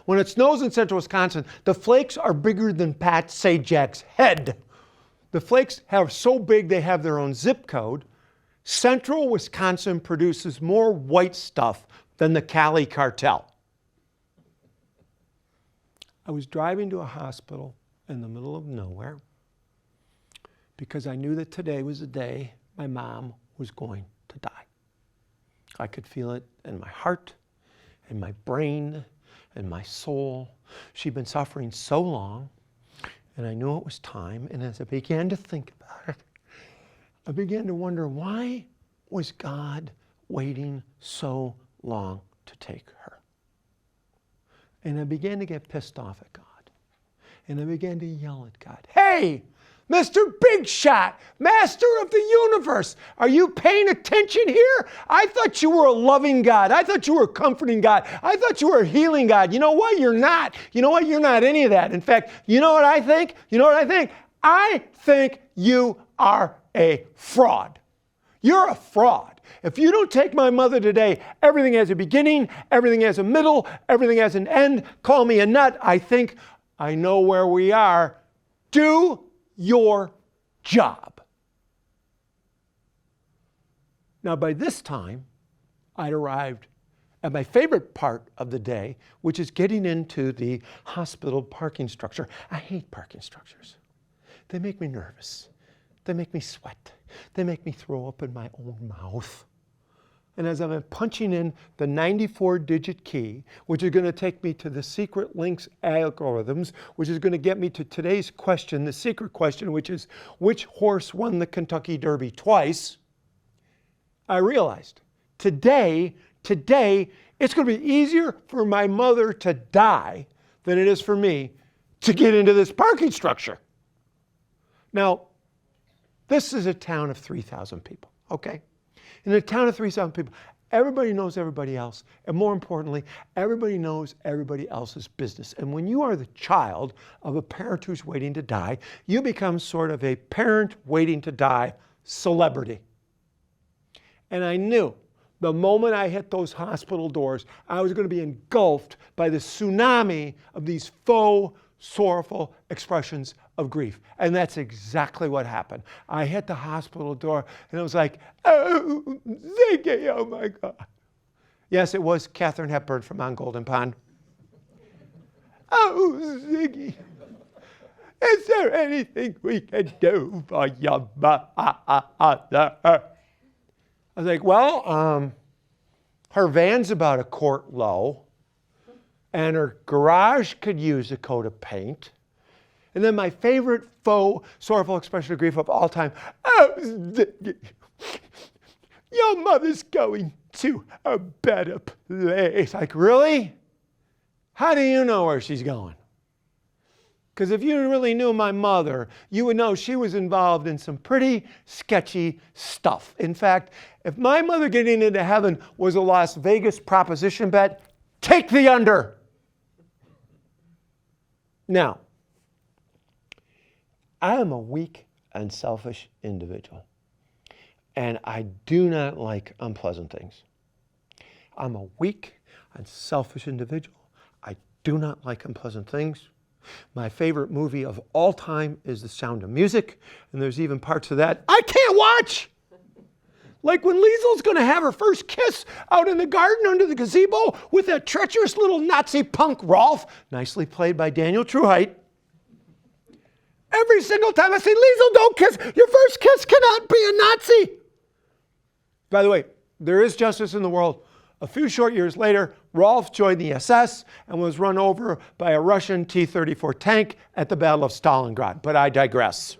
When it snows in central Wisconsin, the flakes are bigger than Pat Sajak's head. The flakes are so big they have their own zip code. Central Wisconsin produces more white stuff than the Cali cartel. I was driving to a hospital in the middle of nowhere because I knew that today was the day my mom was going to die. I could feel it in my heart, in my brain, in my soul. She'd been suffering so long, and I knew it was time. And as I began to think about it, I began to wonder, why was God waiting so long to take her? And I began to get pissed off at God. And I began to yell at God, "Hey, Mr. Big Shot, Master of the Universe, are you paying attention here? I thought you were a loving God. I thought you were a comforting God. I thought you were a healing God. You know what? You're not. You know what? You're not any of that. In fact, you know what I think? I think you are a fraud. You're a fraud. If you don't take my mother today, everything has a beginning, everything has a middle, everything has an end. Call me a nut. I think I know where we are. Do your job." Now, by this time, I'd arrived at my favorite part of the day, which is getting into the hospital parking structure. I hate parking structures. They make me nervous. They make me sweat. They make me throw up in my own mouth. And as I'm punching in the 94-digit key, which is going to take me to the secret links algorithms, which is going to get me to today's question, the secret question, which is, which horse won the Kentucky Derby twice? I realized today, it's going to be easier for my mother to die than it is for me to get into this parking structure. Now, this is a town of 3,000 people, okay? In a town of 3,000 people, everybody knows everybody else. And more importantly, everybody knows everybody else's business. And when you are the child of a parent who's waiting to die, you become sort of a parent waiting to die celebrity. And I knew the moment I hit those hospital doors, I was going to be engulfed by the tsunami of these faux, sorrowful expressions of grief. And that's exactly what happened. I hit the hospital door and it was like, oh, Ziggy, oh my God. Yes, it was Katharine Hepburn from On Golden Pond. Oh, Ziggy, is there anything we can do for your mother? I was like, well, her van's about a quart low, and her garage could use a coat of paint. And then my favorite faux, sorrowful expression of grief of all time, oh, your mother's going to a better place. Like, really? How do you know where she's going? Because if you really knew my mother, you would know she was involved in some pretty sketchy stuff. In fact, if my mother getting into heaven was a Las Vegas proposition bet, take the under. Now, I am a weak and selfish individual, and I do not like unpleasant things. I'm a weak and selfish individual. I do not like unpleasant things. My favorite movie of all time is The Sound of Music, and there's even parts of that I can't watch. Like when Liesel's going to have her first kiss out in the garden under the gazebo with that treacherous little Nazi punk Rolf, nicely played by Daniel Truheit. Every single time I say, Liesel, don't kiss. Your first kiss cannot be a Nazi. By the way, there is justice in the world. A few short years later, Rolf joined the SS and was run over by a Russian T-34 tank at the Battle of Stalingrad. But I digress.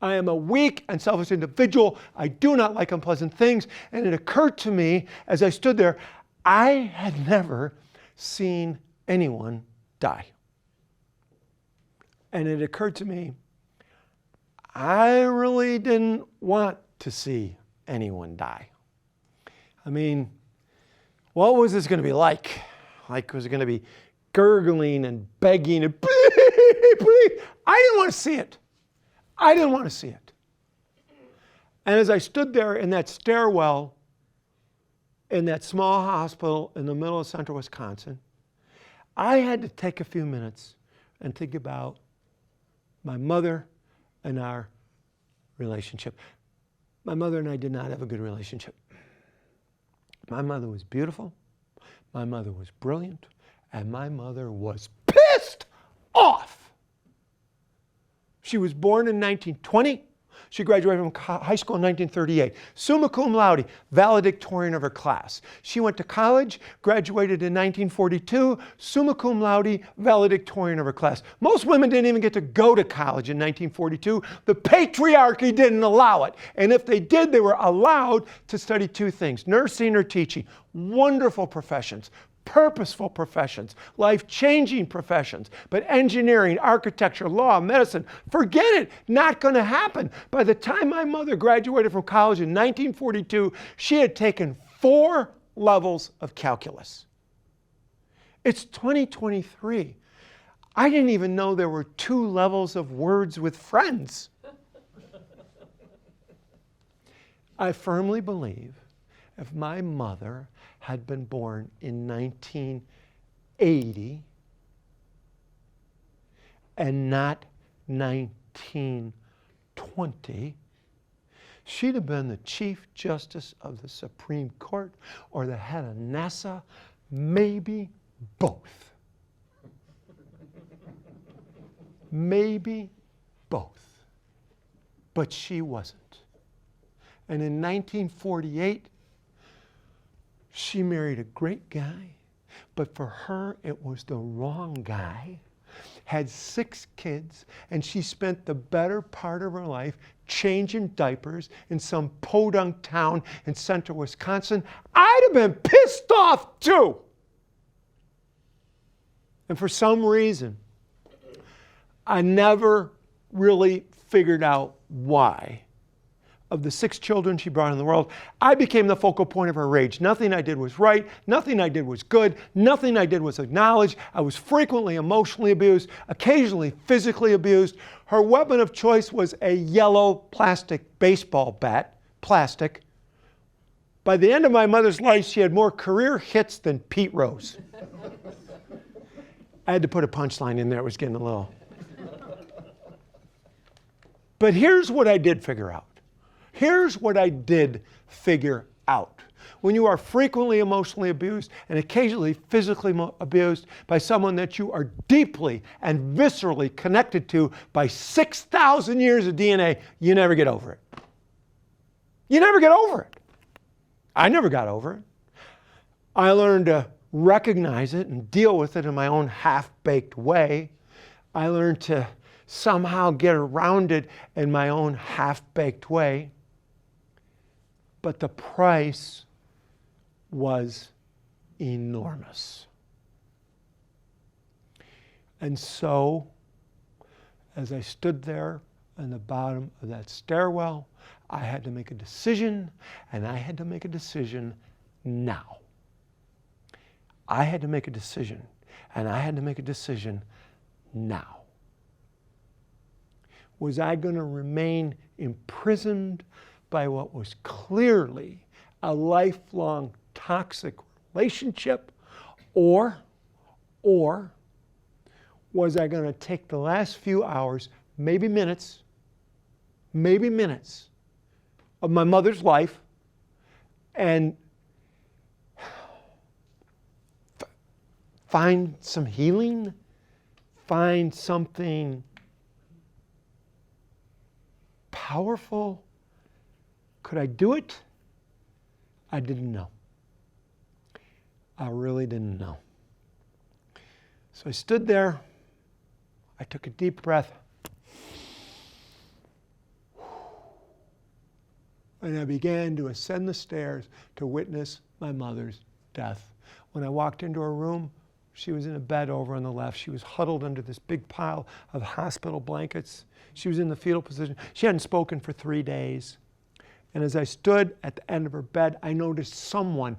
I am a weak and selfish individual. I do not like unpleasant things. And it occurred to me as I stood there, I had never seen anyone die. And it occurred to me, I really didn't want to see anyone die. I mean, what was this going to be like? Like, was it going to be gurgling and begging and please, please? I didn't want to see it. I didn't want to see it. And as I stood there in that stairwell in that small hospital in the middle of central Wisconsin, I had to take a few minutes and think about my mother and our relationship. My mother and I did not have a good relationship. My mother was beautiful, my mother was brilliant, and my mother was pissed off. She was born in 1920. She graduated from high school in 1938. Summa cum laude, valedictorian of her class. She went to college, graduated in 1942, summa cum laude, valedictorian of her class. Most women didn't even get to go to college in 1942. The patriarchy didn't allow it. And if they did, they were allowed to study two things, nursing or teaching. Wonderful professions. Purposeful professions, life-changing professions, but engineering, architecture, law, medicine, forget it, not going to happen. By the time my mother graduated from college in 1942, she had taken 4 levels of calculus. It's 2023. I didn't even know there were 2 levels of words with friends. I firmly believe if my mother had been born in 1980 and not 1920, She'd have been the Chief Justice of the Supreme Court or the head of NASA, maybe both. Maybe both. But she wasn't. And in 1948, she married a great guy, but for her, it was the wrong guy. Had 6 kids, and she spent the better part of her life changing diapers in some podunk town in central Wisconsin. I'd have been pissed off too. And for some reason, I never really figured out why. Of the 6 children she brought in the world, I became the focal point of her rage. Nothing I did was right. Nothing I did was good. Nothing I did was acknowledged. I was frequently emotionally abused, occasionally physically abused. Her weapon of choice was a yellow plastic baseball bat, plastic. By the end of my mother's life, she had more career hits than Pete Rose. I had to put a punchline in there. It was getting a little. But here's what I did figure out. Here's what I did figure out. When you are frequently emotionally abused and occasionally physically abused by someone that you are deeply and viscerally connected to by 6,000 years of DNA, you never get over it. You never get over it. I never got over it. I learned to recognize it and deal with it in my own half-baked way. I learned to somehow get around it in my own half-baked way. But the price was enormous. And so, as I stood there on the bottom of that stairwell, I had to make a decision, and I had to make a decision now. I had to make a decision, and I had to make a decision now. Was I going to remain imprisoned by what was clearly a lifelong toxic relationship, or was I going to take the last few hours, maybe minutes of my mother's life and find some healing, find something powerful? Could I do it? I didn't know. I really didn't know. So I stood there. I took a deep breath. And I began to ascend the stairs to witness my mother's death. When I walked into her room, she was in a bed over on the left. She was huddled under this big pile of hospital blankets. She was in the fetal position. She hadn't spoken for 3 days. And as I stood at the end of her bed, I noticed someone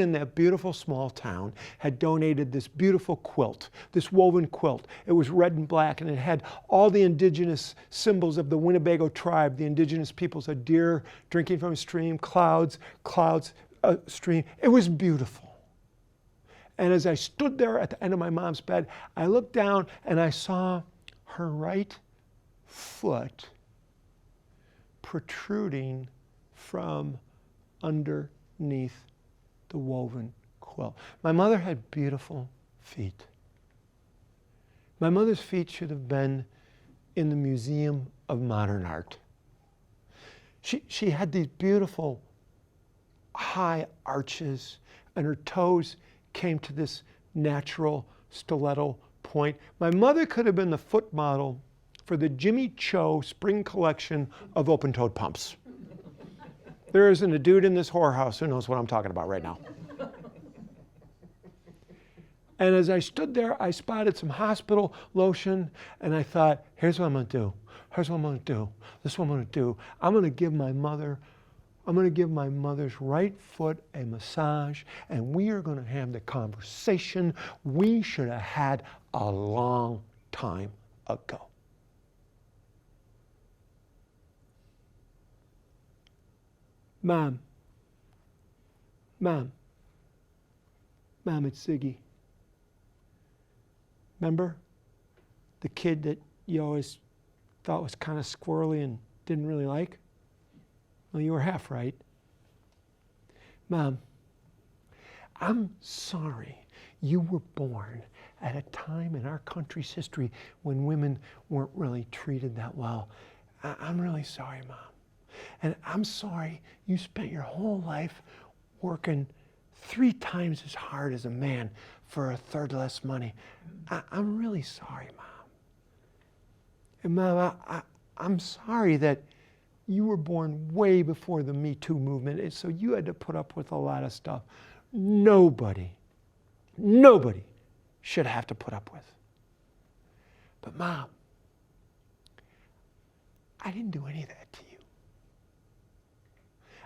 in that beautiful small town had donated this beautiful quilt, this woven quilt. It was red and black, and it had all the indigenous symbols of the Winnebago tribe, the indigenous peoples, a deer drinking from a stream, clouds, a stream. It was beautiful. And as I stood there at the end of my mom's bed, I looked down and I saw her right foot protruding from underneath the woven quilt. My mother had beautiful feet. My mother's feet should have been in the Museum of Modern Art. She had these beautiful high arches, and her toes came to this natural stiletto point. My mother could have been the foot model for the Jimmy Cho spring collection of open-toed pumps. There isn't a dude in this whorehouse who knows what I'm talking about right now. And as I stood there, I spotted some hospital lotion, and I thought, here's what I'm going to do. Here's what I'm going to do. This is what I'm going to do. I'm going to give my mother's right foot a massage, and we are going to have the conversation we should have had a long time ago. Mom, it's Ziggy. Remember the kid that you always thought was kind of squirrely and didn't really like? Well, you were half right. Mom, I'm sorry you were born at a time in our country's history when women weren't really treated that well. I'm really sorry, Mom. And I'm sorry you spent your whole life working 3 times as hard as a man for a third less money. I'm really sorry, Mom. And Mom, I'm sorry that you were born way before the Me Too movement, and so you had to put up with a lot of stuff nobody should have to put up with. But Mom, I didn't do any of that to you.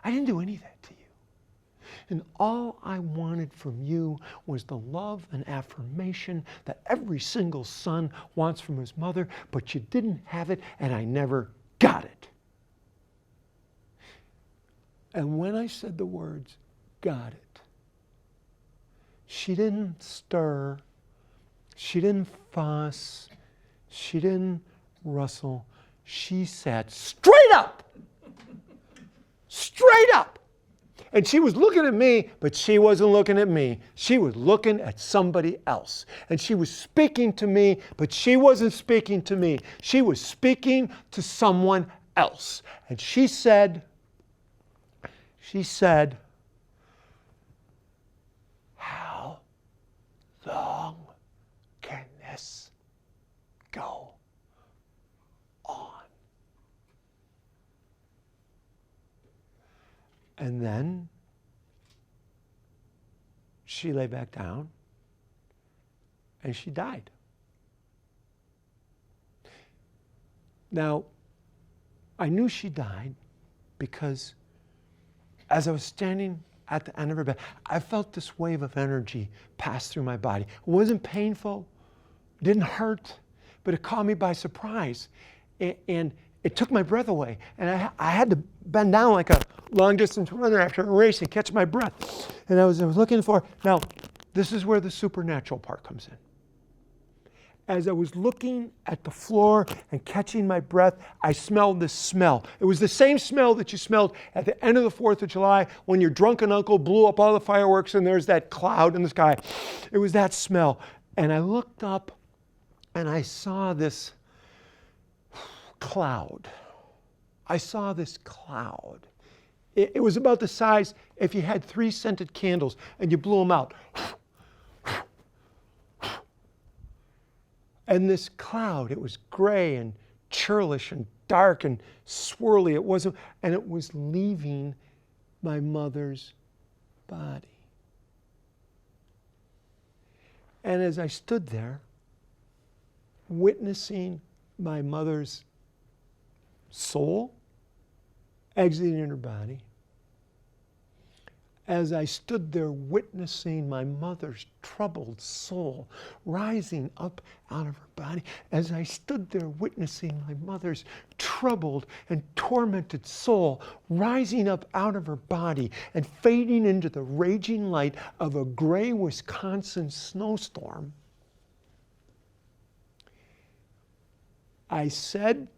I didn't do any of that to you. And all I wanted from you was the love and affirmation that every single son wants from his mother, but you didn't have it, and I never got it. And when I said the words, got it, she didn't stir, she didn't fuss, she didn't rustle. She sat straight up. Straight up. And she was looking at me, but she wasn't looking at me. She was looking at somebody else. And she was speaking to me, but she wasn't speaking to me. She was speaking to someone else. And she said, how long can this go on? And then she lay back down and she died. Now, I knew she died because as I was standing at the end of her bed, I felt this wave of energy pass through my body. It wasn't painful, it didn't hurt, but it caught me by surprise. And it took my breath away. And I had to bend down like a long distance runner after a race and catch my breath. And I was looking for, now, this is where the supernatural part comes in. As I was looking at the floor and catching my breath, I smelled this smell. It was the same smell that you smelled at the end of the 4th of July when your drunken uncle blew up all the fireworks and there's that cloud in the sky. It was that smell. And I looked up and I saw this cloud. I saw this cloud. It was about the size if you had 3 scented candles and you blew them out. And this cloud, it was gray and churlish and dark and swirly. It wasn't, and it was leaving my mother's body. And as I stood there, witnessing my mother's soul exiting her body, as I stood there witnessing my mother's troubled soul rising up out of her body, as I stood there witnessing my mother's troubled and tormented soul rising up out of her body and fading into the raging light of a gray Wisconsin snowstorm, I said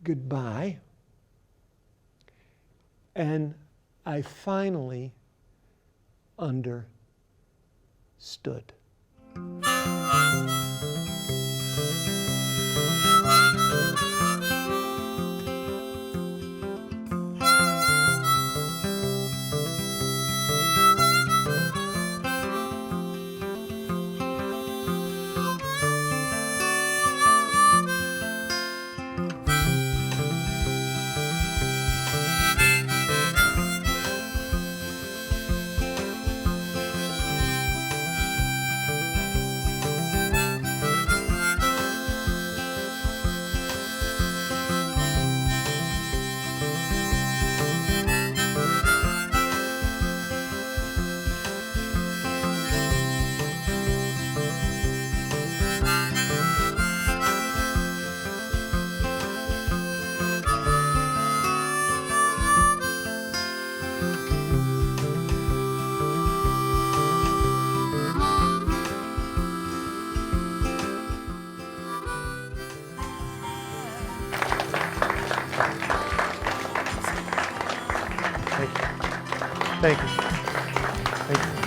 goodbye, and I finally understood. Thank you. Thank you. Thank you.